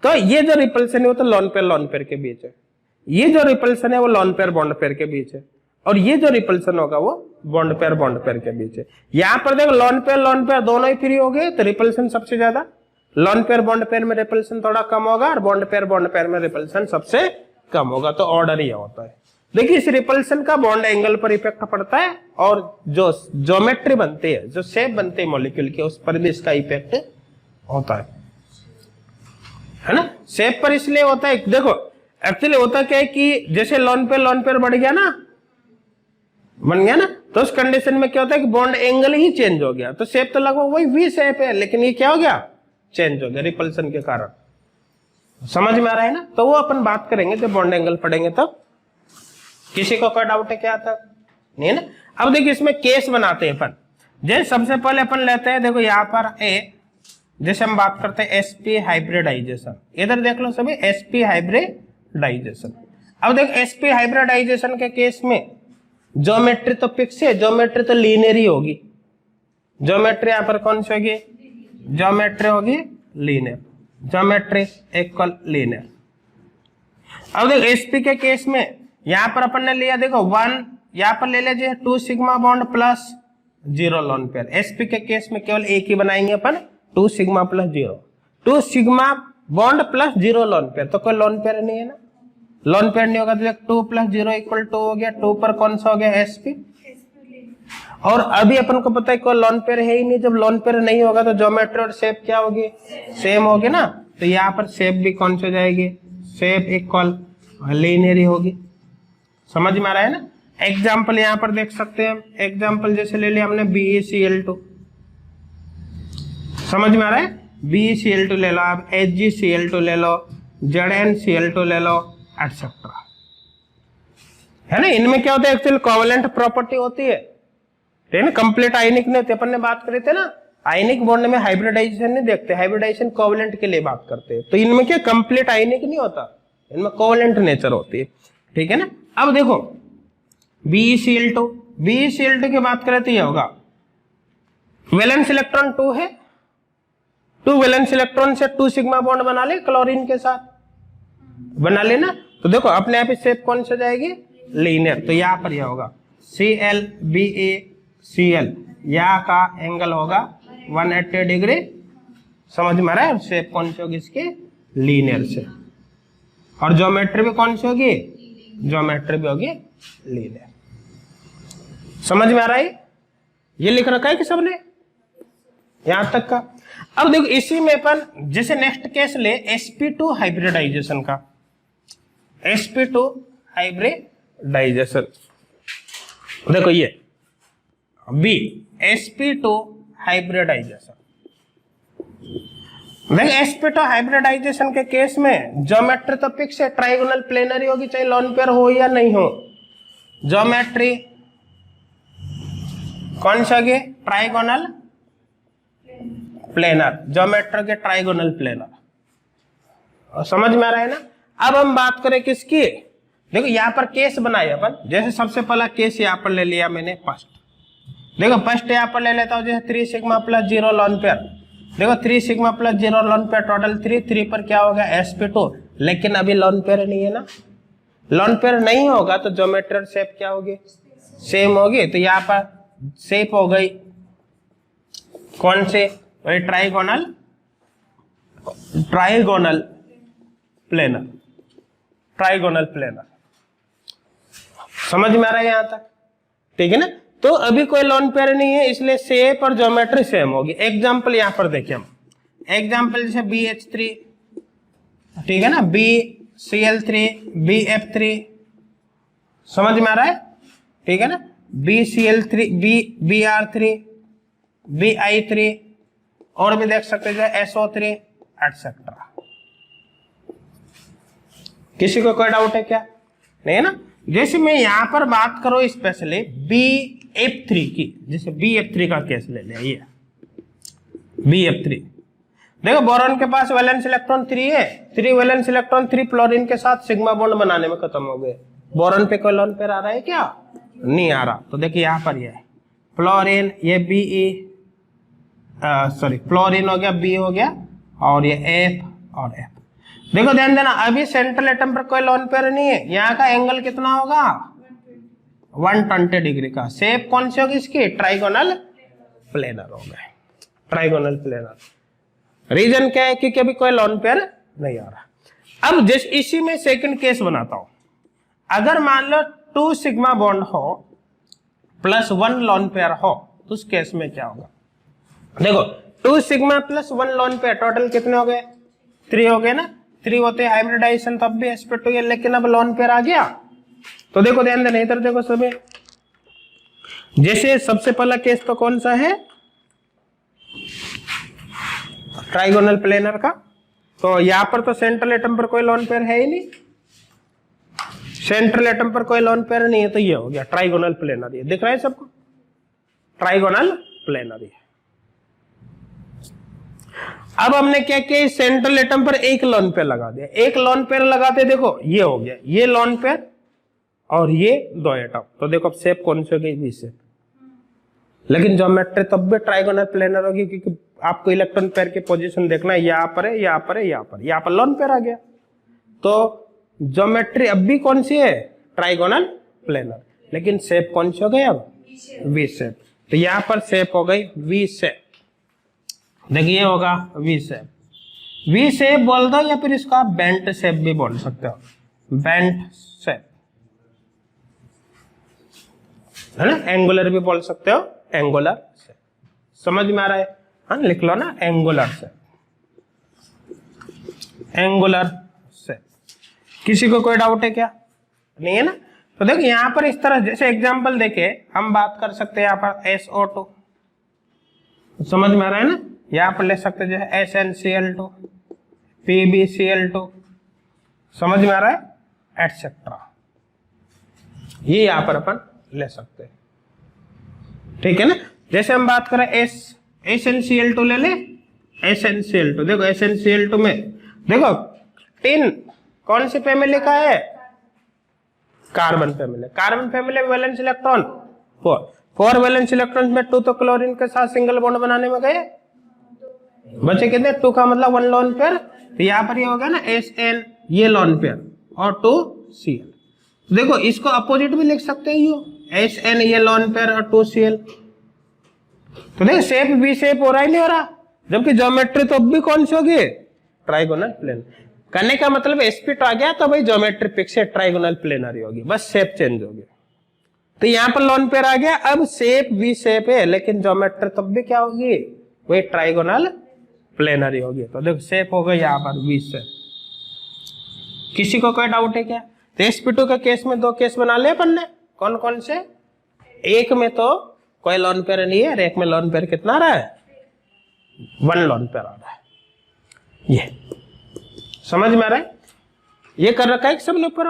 तो ये जो रिपल्सन है वो तो लोन पेयर के बीच है, ये जो रिपल्सन है वो लोन पेयर बॉन्ड पेयर के बीच है, और ये जो रिपल्सन होगा वो बॉन्ड पेयर के बीच है। यहां पर देखो लोन पेयर दोनों ही फ्री हो गए, तो रिपल्सन सबसे ज्यादा, लोन पेयर बॉन्ड पेयर में रिपल्सन थोड़ा कम होगा, और बॉन्ड पेयर में रिपल्सन सबसे कम होगा। तो ऑर्डर ही होता है। देखिए इस रिपल्सन का बॉन्ड एंगल पर इफेक्ट पड़ता है, और जो ज्योमेट्री बनती है, जो शेप बनती है मॉलिक्यूल की, उस पर भी इसका इफेक्ट होता है ना। शेप पर इसलिए होता है, देखो एक्चुअली होता क्या है कि जैसे लोन पेयर बढ़ गया ना, बन गया ना, तो उस कंडीशन में क्या होता है कि बॉन्ड एंगल ही चेंज हो गया, तो शेप तो लगभग वही वी शेप है, लेकिन ये क्या हो गया, चेंज हो गया रिपल्सन के कारण। समझ में आ रहा है ना? तो वो अपन बात करेंगे जब बॉन्ड एंगल पढ़ेंगे तब। किसी को कोई डाउट है क्या था? नहीं है ना? अब देखिए इसमें केस बनाते हैं अपन। जैसे सबसे पहले अपन लेते हैं, देखो यहाँ पर ए, जैसे हम बात करते हैं sp हाइब्रिडाइजेशन, इधर देख लो सभी sp हाइब्रिडाइजेशन। अब देखो sp हाइब्रिडाइजेशन के केस में ज्योमेट्री तो फिक्स है, ज्योमेट्री तो लीनियर ही होगी। ज्योमेट्री यहाँ पर कौन सी होगी? ज्योमेट्री होगी लीनियर, ज्योमेट्री इक्वल लीनियर। अब देखो sp के केस में यहाँ पर अपन ने लिया, देखो 1, यहाँ पर ले लीजिए 2 sigma bond plus 0 lone pair. sp के केस में केवल एक ही बनाएंगे अपन, 2 sigma plus 0, 2 sigma bond plus 0 lone pair, तो कोई लोन पेयर नहीं है ना, लोन पेयर नहीं होगा तो 2 प्लस 0 इक्वल 2 हो गया, 2 पर कौन सा हो गया, sp। और अभी अपन को पता है कोई लोन पेयर है ही नहीं, जब लोन पेयर नहीं होगा तो ज्योमेट्री और शेप क्या होगी, सेम होगी ना, तो यहाँ पर शेप भी कौन सी हो जाएगी, शेप इक्वल लीनियर ही होगी। समझ में आ रहा है ना? एग्जाम्पल यहाँ पर देख सकते हैं, एग्जाम्पल जैसे ले लिया हमने BeCl2, समझ में आ रहा है, BeCl2 ले लो आप, HgCl2 ले लो, ZnCl2 ले लो, एटसेट्रा, है ना? इनमें क्या होता है, एक्चुअल कोवेलेंट प्रॉपर्टी होती है, ठीक है ना? कंप्लीट आयनिक नहीं होते, अपन ने बात करी थी ना, आयनिक बॉन्ड में हाइब्रिडाइजेशन नहीं देखते, हाइब्रिडाइजेशन कोवेलेंट के लिए बात करते हैं। तो इनमें क्या कंप्लीट आयनिक नहीं होता, इनमें कोवेलेंट नेचर होती है, ठीक है ना? अब देखो BeCl2 की बात करें तो ये होगा, वैलेंस इलेक्ट्रॉन 2 है, 2 वैलेंस इलेक्ट्रॉन से 2 सिग्मा बॉन्ड बना ले क्लोरीन के साथ, बना लेना, तो देखो अपने आप शेप कौन सा जाएगी, लीनियर। तो यहाँ पर यह होगा ClBaCl, यहाँ का एंगल होगा 180 डिग्री। समझ में आ रहा है? शेप कौन सी होगी इसकी, लीनियर से, और ज्योमेट्री भी कौन सी होगी, ज्योमेट्री भी होगी लीनियर। समझ में आ रहा है? ये लिख रखा है कि सबने यहां तक का? अब देखो इसी में अपन जैसे नेक्स्ट केस ले sp2 हाइब्रिडाइजेशन का, sp2 हाइब्रिडाइजेशन, देखो ये B sp2 हाइब्रिडाइजेशन, देखो sp2 हाइब्रिडाइजेशन के केस में ज्योमेट्री तो फिक्स है, ट्राइगोनल प्लेनर होगी, चाहे लोन पेयर हो या नहीं हो। ज्योमेट्री कौन सा होगी, ट्राइगोनल प्लेनर, ज्योमेट्री के ट्राइगोनल प्लेनर। और समझ में आ रहा है ना? अब हम बात करें किसकी, देखो यहाँ पर केस बनाए अपन, जैसे सबसे पहला केस यहाँ पर ले लिया मैंने फर्स्ट, देखो फर्स्ट यहाँ पर ले लेता हूँ जैसे 3 सिग्मा प्लस 0 लोन पेयर, देखो 3 sigma plus 0 lone pair total 3 पर क्या होगा, sp2, लेकिन अभी लोन पेयर नहीं है ना, लोन पेयर नहीं होगा तो ज्योमेट्री शेप क्या होगी, सेम होगी। तो यहाँ पर शेप हो गई कौन से, वही ट्राइगोनल प्लेनर, ट्राइगोनल प्लेनर। समझ में आ रहा है यहां तक, ठीक है ना? तो अभी कोई लोन पेयर नहीं है, इसलिए शेप और ज्योमेट्री सेम होगी। एग्जांपल यहां पर देखिए हम, एग्जांपल जैसे BH3, ठीक है ना, BCl3, BF3, समझ में आ रहा है, ठीक है ना, BCl3, BR3, BI3, और भी देख सकते हैं SO3, एटसेट्रा। किसी को कोई डाउट है क्या? नहीं है ना? जैसे मैं यहां पर बात करूं स्पेशली BF3 की, जैसे BF3 का केस ले लिया, ये BF3, देखो बोरॉन के पास वैलेंस इलेक्ट्रॉन 3 है, 3 वैलेंस इलेक्ट्रॉन 3 फ्लोरीन के साथ सिग्मा बॉन्ड बनाने में खत्म हो गए। बोरॉन पे कोई लोन पेयर आ रहा है क्या? नहीं आ रहा। तो देखिए यहाँ पर ये है फ्लोरीन, ये फ्लोरीन हो गया, B हो गया, और ये F और F। देखो ध्यान देना, अभी सेंट्रल एटम पर कोई लोन पेयर नहीं है, यहाँ का एंगल कितना होगा, 120 डिग्री का। शेप कौन सी होगी इसकी, ट्राइगोनल प्लेनर हो गए, ट्राइगोनल प्लेनर। रीजन क्या है, क्योंकि अभी कोई लोन पेयर नहीं आ रहा। अब जिस इसी में सेकंड केस बनाता हूं, अगर मान लो 2 सिग्मा बॉन्ड हो प्लस 1 लोन पेयर हो, तो उस केस में क्या होगा, देखो 2 sigma plus 1 lone pair total कितने हो गए, 3 हो गए ना, 3 होते हैं हाइब्रिडाइजेशन तब भी sp2 है, लेकिन अब लोन पेयर आ गया। तो देखो ध्यान देना, इधर देखो सभी जैसे सबसे पहला केस तो कौन सा है, ट्राइगोनल प्लेनर का। तो यहां पर तो सेंट्रल एटम पर कोई लोन पेयर है ही नहीं, सेंट्रल एटम पर कोई लोन पेयर नहीं है, तो ये हो गया ट्राइगोनल प्लेनर। ये दिख रहा है सबको, ट्राइगोनल प्लेनर। अब हमने क्या किया, सेंट्रल एटम पर एक लोन पेयर लगा दिया। एक लोन पेयर लगाते देखो ये हो गया, ये लोन पेयर और ये दो एटम। तो देखो अब शेप कौन सी हो गई, वी शेप। लेकिन ज्योमेट्री तब भी ट्राइगोनल प्लेनर होगी, क्योंकि आपको इलेक्ट्रॉन पेयर की पोजीशन देखना है, यहाँ पर है, यहाँ पर है, यहाँ पर, यहाँ पर लोन पेयर आ गया। तो ज्योमेट्री अब भी कौन सी है, ट्राइगोनल प्लेनर। लेकिन शेप कौन सी हो गई अब, वी शेप। तो यहाँ पर शेप हो गई वी शेप। देखिए होगा वी शेप। वी शेप बोल दो या फिर इसको आप बेंट शेप भी बोल सकते हो, बेंट शेप है ना, एंगुलर भी बोल सकते हो, एंगुलर शेप। समझ में आ रहा है, हाँ लिख लो ना, एंगुलर शेप, एंगुलर शेप। किसी को कोई डाउट है क्या, नहीं है ना। तो देखो यहां पर इस तरह, जैसे एग्जांपल देखे हम बात कर सकते हैं यहाँ पर SO2, समझ में आ रहा है ना। यहाँ पर ले सकते हैं SnCl2, PbCl2, समझ में आ रहा है, एटसेट्रा। ये यहाँ पर अपन ले सकते हैं, ठीक है ना। जैसे हम बात करें SnCl2 ले ले, SnCl2 देखो, SnCl2 में देखो टिन कौन सी फैमिली का है, कार्बन फैमिली। कार्बन फैमिली में वैलेंस इलेक्ट्रॉन 4 वैलेंस इलेक्ट्रॉन में 2 तो क्लोरीन के साथ सिंगल बॉन्ड बनाने में गए, बचे कितने, 2 का मतलब 1 लोन पेयर। तो यहाँ पर ये होगा ना Sn, ये लोन पेयर और 2 Cl। देखो इसको अपोजिट भी लिख सकते हैं, यू Sn ये लोन पेयर और 2 Cl। तो देखो शेप भी शेप हो रहा है, नहीं हो रहा, जबकि ज्योमेट्री तो अब भी कौन सी होगी, ट्राइगोनल प्लेन। करने का मतलब sp2 आ गया तो भाई ज्योमेट्री फिक्स है, ट्राइगोनल प्लेनर ही होगी, बस शेप चेंज हो गया। तो यहाँ पर लोन पेयर आ गया, अब शेप वी शेप है, लेकिन ज्योमेट्री तब भी क्या होगी, वही ट्राइगोनल प्लेनर ही होगी। तो देखो शेप हो गई यहाँ पर वी शेप। किसी को कोई डाउट है क्या। तो sp2 के केस में 2 केस बना ले अपन ने, कौन कौन से, एक में तो कोई लोन पेयर नहीं है और एक में लोन पेयर कितना आ रहा है, 1 लोन पेयर आ रहा है। ये समझ में आ रहा है, ये कर रखा है सबने, ऊपर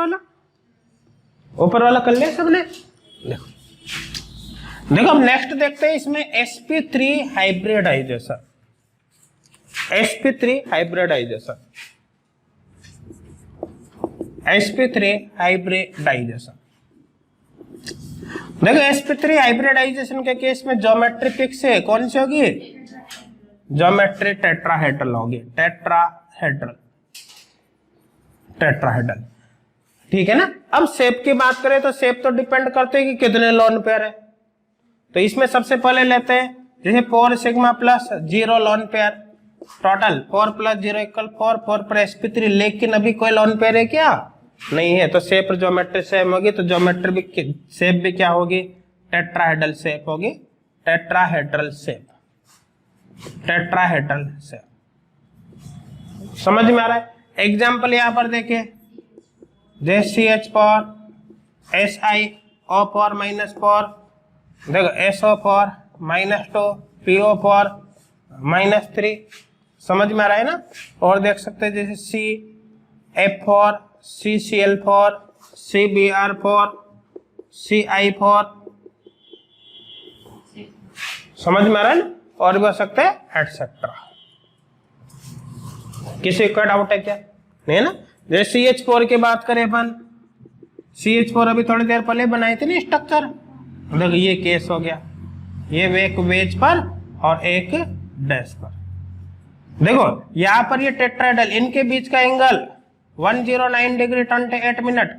वाला कर लिया सबने। देखो देखो अब नेक्स्ट देखते हैं इसमें sp3 hybridisation, sp3 hybridisation, sp3 hybridisation. देखो sp3 हाइब्रिडाइजेशन के केस में ज्योमेट्री फिक्स है, कौन सी होगी, ज्योमेट्री टेट्राहेड्रल होगी, टेट्राहेड्रल, टेट्राहेड्रल, ठीक है ना। अब शेप की बात करें तो शेप तो डिपेंड करते हैं कि कितने लोन पेयर है। तो इसमें सबसे पहले लेते हैं जैसे 4 sigma plus 0 lone pair, total 4 plus 0 equal 4, 4 पर sp3। लेकिन अभी कोई लोन पेयर है क्या, नहीं है, तो शेप ज्योमेट्री सेम होगी, तो ज्योमेट्री भी शेप भी क्या होगी, टेट्राहेड्रल शेप होगी, टेट्राहेड्रल शेप, टेट्राहेड्रल शेप। समझ में आ रहा है। एग्जाम्पल यहां पर देखिए, जैसे CH4 SiO4 -4, देखो SO4 -2, PO4 -3, समझ में आ रहा है ना। और देख सकते हैं जैसे CF4, CCl4, CBr4, CI4, समझ में आ रहा है ना। और भी हो सकते हैं एटसेट्रा। किसी का डाउट है क्या, नहीं है ना। जैसे CH4 की बात करें अपन, CH4 अभी थोड़ी देर पहले बनाई थी ना स्ट्रक्चर, देखो ये केस हो गया, ये एक वेज पर और एक डैश पर। देखो यहां पर ये टेट्राहेड्रल, इनके बीच का एंगल 109 डिग्री 28 मिनट।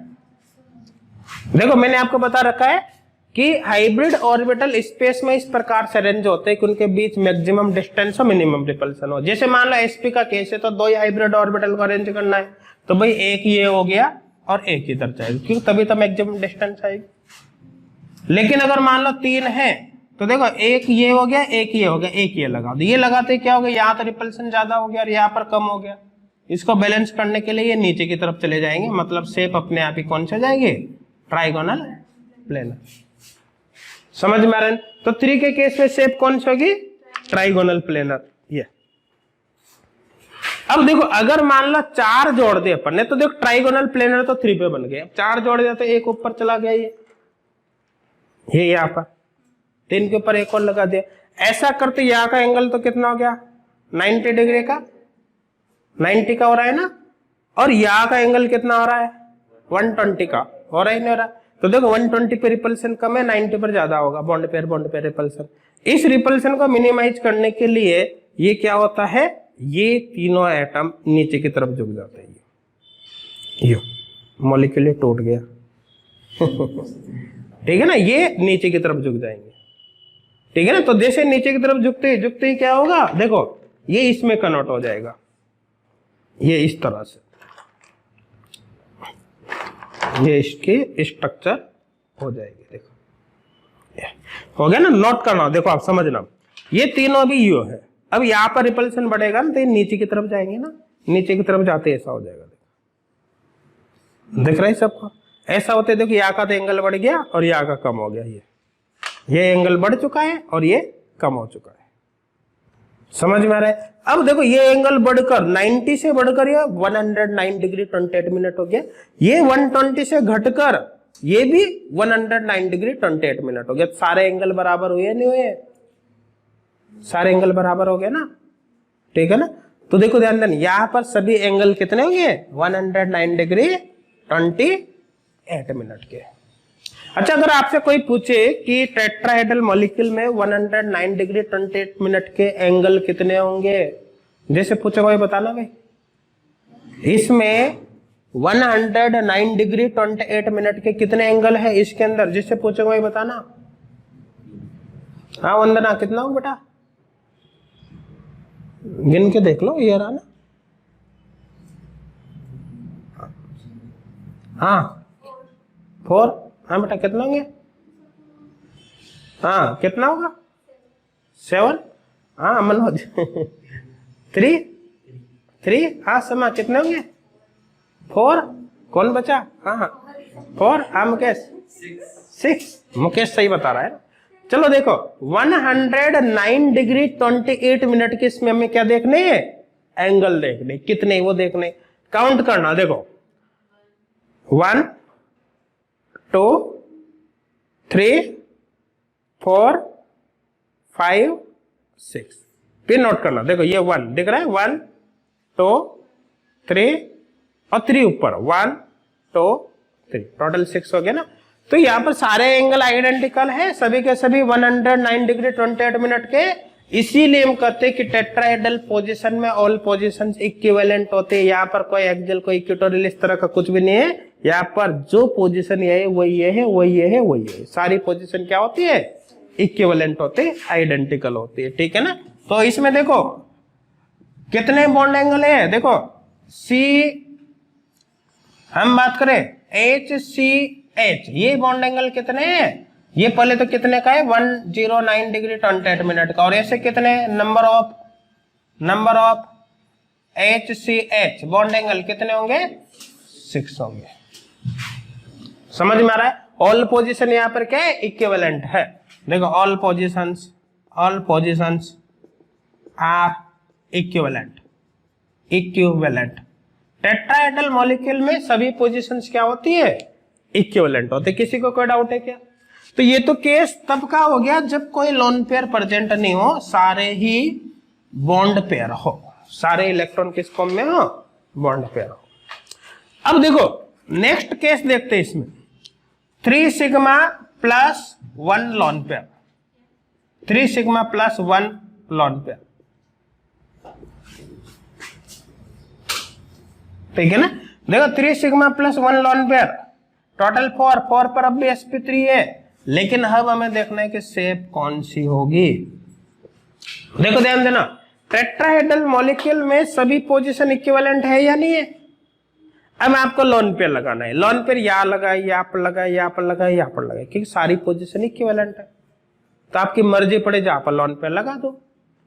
देखो मैंने आपको बता रखा है कि हाइब्रिड ऑर्बिटल स्पेस में इस प्रकार से अरेंज होते हैं कि उनके बीच मैक्सिमम डिस्टेंस और मिनिमम रिपल्सन हो। जैसे मान लो sp का केस है तो 2 ही हाइब्रिड ऑर्बिटल को अरेंज करना है, तो भाई एक ये हो गया और एक इधर जाएगा, क्यों, तभी तो मैक्सिमम डिस्टेंस आएगी। लेकिन अगर मान लो 3 है तो देखो एक ये हो गया, एक ये हो गया, एक ये लगा दो, ये लगाते क्या हो गया, यहाँ तो रिपल्सन ज्यादा हो गया और यहाँ पर कम हो गया। इसको बैलेंस करने के लिए ये नीचे की तरफ चले जाएंगे, मतलब शेप अपने आप ही कौन से जाएंगे, ट्राइगोनल प्लेनर। समझ में आ रहा है? तो 3 के केस में शेप कौन सी होगी? Trigonal planar. ये अब देखो अगर मान लो 4 जोड़ दे अपन ने, तो देखो ट्राइगोनल प्लेनर तो 3 पे बन गया। 4 जोड़ दिया तो एक ऊपर चला गया, ये यहाँ पर 3 के ऊपर एक और लगा दिया। ऐसा करते यहाँ का एंगल तो कितना हो गया? 90 डिग्री का, 90 का हो रहा है ना, और यहाँ का एंगल कितना हो रहा है? 120 का हो रहा है, नहीं हो रहा? तो देखो 120 पे रिपल्सन कम है, 90 पर ज्यादा होगा, बॉन्ड पे रिपल्सन। इस रिपल्सन को मिनिमाइज करने के लिए ये क्या होता है, ये तीनों एटम नीचे की तरफ झुक जाते हैं। ये मॉलिक्यूल टूट गया ठीक है ना, ये नीचे की तरफ झुक जाएंगे, ठीक है ना। तो जैसे नीचे की तरफ झुकते ही क्या होगा, देखो ये इसमें कन्वर्ट हो जाएगा, ये इस तरह से, ये इसके स्ट्रक्चर हो जाएगी। देखो हो गया ना, नोट करना, देखो आप समझना, ये तीनों अभी यू है। अब यहाँ पर रिपल्सन बढ़ेगा ना, तो ये नीचे की तरफ जाएंगे ना, नीचे की तरफ जाते ऐसा हो जाएगा। देख रहे हैं सबको? ऐसा होते देखो, यहाँ का तो एंगल बढ़ गया और यहाँ का कम हो गया। ये एंगल बढ़ चुका है और ये कम हो चुका है। समझ में आ रहा है? अब देखो ये एंगल बढ़कर 90 से बढ़कर ये 109 डिग्री 28 मिनट हो गया। ये 120 से घटकर ये भी 109 डिग्री 28 मिनट हो गया। सारे एंगल बराबर हुए नहीं हुए? सारे एंगल बराबर हो गए ना, ठीक है ना। तो देखो ध्यान देना, यहां पर सभी एंगल कितने होंगे? 109 डिग्री 28 मिनट के। अच्छा, अगर आपसे कोई पूछे कि टेट्राहेड्रल मॉलिक्यूल में 109 डिग्री 28 मिनट के एंगल कितने होंगे, जैसे पूछे कोई बताना भाई, इसमें 109 डिग्री 28 मिनट के कितने एंगल है इसके अंदर, जिससे पूछे कोई बताना। हाँ वंदना, कितना हो बेटा? गिन के देख लो, ये रहा ना। हाँ 4। हाँ बेटा कितना होंगे? हाँ कितना होगा? 7। हाँ मनोज 3। हाँ समा कितने होंगे? 4। कौन बचा? हाँ 4। हाँ मुकेश 6। मुकेश सही बता रहा है। चलो देखो 109 डिग्री 28 मिनट के इसमें हमें क्या देखने हैं? एंगल देखने। कितने वो देखने, काउंट करना। देखो 1 2 3 4 5 6। फिर नोट करना, देखो ये 1 दिख रहा है, 1 2 3 और 3 ऊपर, 1 2 3, टोटल 6 हो गया ना। तो यहाँ पर सारे एंगल आइडेंटिकल है, सभी के सभी 109 डिग्री 28 मिनट के। इसीलिए हम कहते हैं कि टेट्राहेड्रल पोजीशन में ऑल पोजीशंस इक्विवेलेंट होते हैं। यहाँ पर कोई एक्सियल कोई इक्वेटोरियल इस तरह का कुछ भी नहीं है। यहाँ पर जो पोजीशन ये है वही ये है, वही ये है, वही है। सारी पोजीशन क्या होती है? इक्विवेलेंट होते, आइडेंटिकल होती है, ठीक है ना। तो इसमें देखो कितने बॉन्ड एंगल है, देखो सी, हम बात करें HCH, ये बॉन्ड एंगल कितने हैं? ये पहले तो कितने का है? 109 डिग्री 28 मिनट का। और ऐसे कितने? Number of HCH bond angle कितने होंगे? 6 होंगे। समझ में आ रहा है? ऑल पोजीशन यहाँ पर क्या है? इक्विवेलेंट है। देखो all positions are equivalent. Tetrahedral molecule में सभी पोजीशंस क्या होती है? इक्विवेलेंट होते। किसी को कोई डाउट है क्या? तो ये तो केस तब का हो गया जब कोई लोन पेयर प्रेजेंट नहीं हो, सारे ही बॉन्ड पेयर हो, सारे इलेक्ट्रॉन किस फॉर्म में हो? बॉन्ड पेयर हो। अब देखो नेक्स्ट केस देखते हैं इसमें, 3 sigma plus 1 lone pair, 3 sigma plus 1 lone pair, ठीक है ना। देखो 3 sigma plus 1 lone pair, total 4 पर अब भी sp3 है, लेकिन अब हमें देखना है कि शेप कौन सी होगी। देखो ध्यान देना, टेट्राहेड्रल मॉलिक्यूल में सभी पोजीशन इक्विवेलेंट है या नहीं है? अब आपको लोन पेयर लगाना है। लोन पेयर यहाँ लगाए, यहाँ पर लगाए, यहाँ पर लगाए, यहाँ पर लगाए, क्योंकि सारी पोजीशन इक्विवेलेंट है। तो आपकी मर्जी पड़े जहां पर लोन पेयर लगा दो,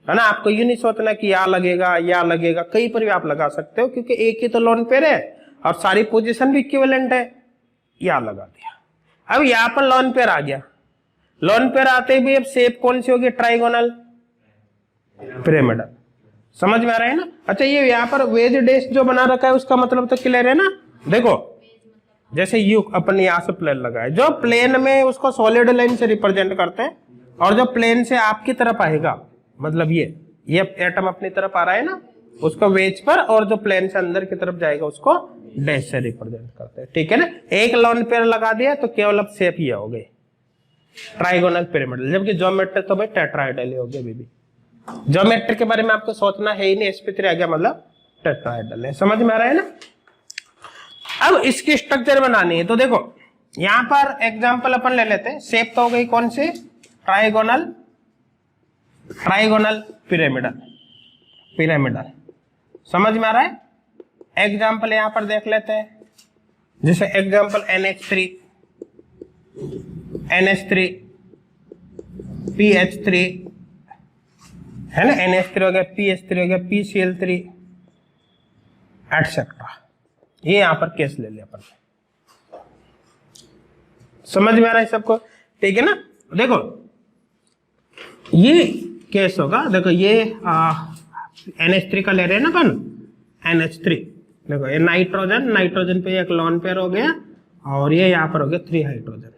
है ना। आपको ये नहीं सोचना कि यहाँ लगेगा, कहीं पर भी आप लगा सकते हो, क्योंकि एक ही तो लोन पेयर है और सारी पोजीशन भी इक्विवेलेंट है। यहाँ लगा दिया। अब यहाँ पर लोन पेयर आ गया, लोन पेयर आते भी अब शेप कौन सी होगी, ट्राइगोनल पिरामिडल। समझ में आ रहा है ना। अच्छा ये यहाँ पर वेज डैश जो बना रखा है उसका मतलब तो क्लियर है ना। देखो जैसे यू अपन यहाँ से प्लेन लगाए, जो प्लेन में उसको सॉलिड लाइन से रिप्रेजेंट करते हैं, और जो प्लेन से आपकी तरफ आएगा, मतलब ये एटम अपनी तरफ आ रहा है ना, उसको वेज पर, और जो प्लेन से अंदर की तरफ जाएगा उसको डैश से रिप्रेजेंट करते हैं। ठीक है ना। एक लोन पेयर लगा दिया तो केवल अब शेप ये हो गई ट्राइगोनल पिरामिडल, जबकि ज्योमेट्री तो भाई टेट्राहेड्रल ही हो गया। अभी ज्योमेट्री के बारे में आपको सोचना है ही नहीं, sp3 आ गया मतलब टेट्राहेड्रल है। समझ में आ रहा है ना। अब इसकी स्ट्रक्चर बनानी है तो देखो यहां पर एग्जांपल अपन ले लेते हैं। शेप तो हो गई कौन सी, ट्राइगोनल पिरामिडल। समझ में आ रहा है। एग्जांपल यहां पर देख लेते हैं, जैसे एग्जांपल NH3 PH3 है ना, NH3 हो गया, PH3 हो गया, PCl3 एटसेट्रा। ये यहां पर केस ले लिया अपन। समझ में आ रहा है सबको, ठीक है ना। देखो ये केस होगा, देखो ये NH3 का ले रहे हैं ना अपन, NH3। देखो ये नाइट्रोजन पे एक लोन पेयर हो गया, और ये यहां पर हो गया 3 हाइड्रोजन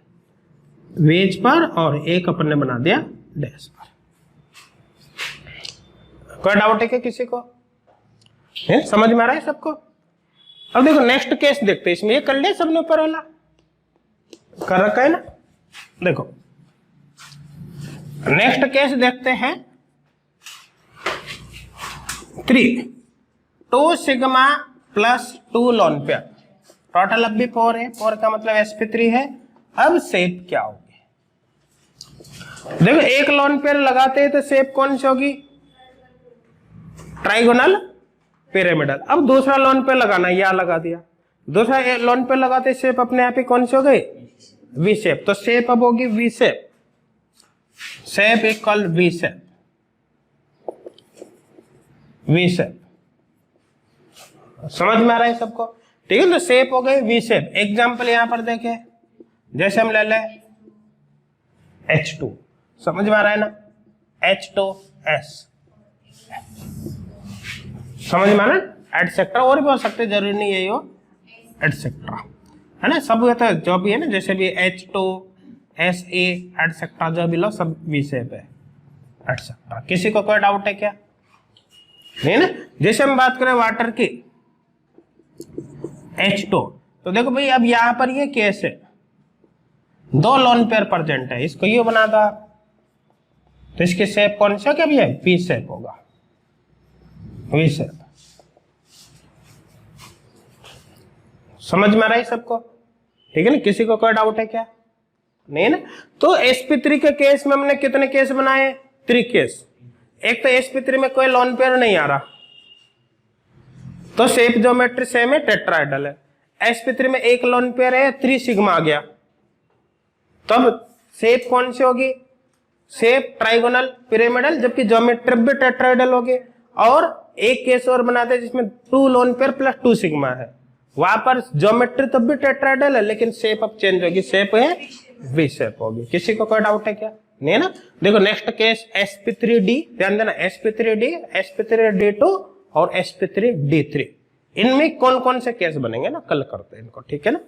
वेज पर, और एक अपन ने बना दिया डैश पर। कोई डाउट है क्या किसी को, है? समझ में आ रहा है सबको। अब देखो नेक्स्ट केस देखते हैं, इसमें ये कर लिया सबने ऊपर वाला कर रखा है ना। देखो नेक्स्ट केस देखते हैं 3 2 sigma plus 2 lone pair, total अब भी 4 है। 4 का मतलब sp3 है। अब शेप क्या होगी, देखो एक लोन पेयर लगाते हैं तो शेप कौन सी होगी, ट्राइगोनल पिरामिडल। अब दूसरा लोन पेयर लगाना, या लगा दिया, दूसरा लोन पेयर लगाते शेप अपने आप ही कौन सी हो गई, वी शेप। तो शेप अब होगी V shape, shape equal V shape, V shape. समझ में आ रहा है सबको, ठीक है। तो शेप हो गई वी शेप। एग्जांपल यहां पर देखें, जैसे हम ले लें H2, समझ में आ रहा है ना, H2S, समझ में आ रहा है, एटसेट्रा। और भी हो सकते, जरूरी नहीं यही हो, एटसेट्रा है ना। सब तो जो भी है ना, जैसे भी H2SE एटसेट्रा जो भी लो सब वी शेप है एटसेट्रा। किसी को कोई डाउट है क्या, नहीं ना। जैसे हम बात करें वाटर की H2, तो देखो भाई अब यहां पर ये केस है, 2 लोन पेयर प्रेजेंट है, इसको ये बना था, तो इसकी शेप कौन सा क्या भी है, वी शेप होगा, वी शेप। समझ में आ रहा है सबको, ठीक है ना। किसी को कोई डाउट है क्या, नहीं ना। तो sp3 के केस में हमने कितने केस बनाए, 3 केस। एक तो sp3 में कोई लोन पेयर नहीं आ रहा, तो शेप ज्योमेट्री सेम है, टेट्राहेड्रल है। sp3 में एक लोन पेयर है, 3 सिग्मा आ गया, तब शेप कौन सी होगी, शेप ट्राइगोनल पिरामिडल, जबकि ज्योमेट्री भी टेट्राहेड्रल होगी। और एक केस और बनाते हैं जिसमें 2 लोन पेयर प्लस 2 सिग्मा है, वहां पर ज्योमेट्री तब भी टेट्राहेड्रल है, लेकिन शेप अब चेंज होगी, शेप है वी शेप होगी। किसी को कोई डाउट है क्या, नहीं ना। देखो नेक्स्ट केस sp3d, ध्यान देना, sp3d, sp3d2 और sp3d3, इनमें कौन कौन से केस बनेंगे ना, कल करते हैं इनको, ठीक है ना।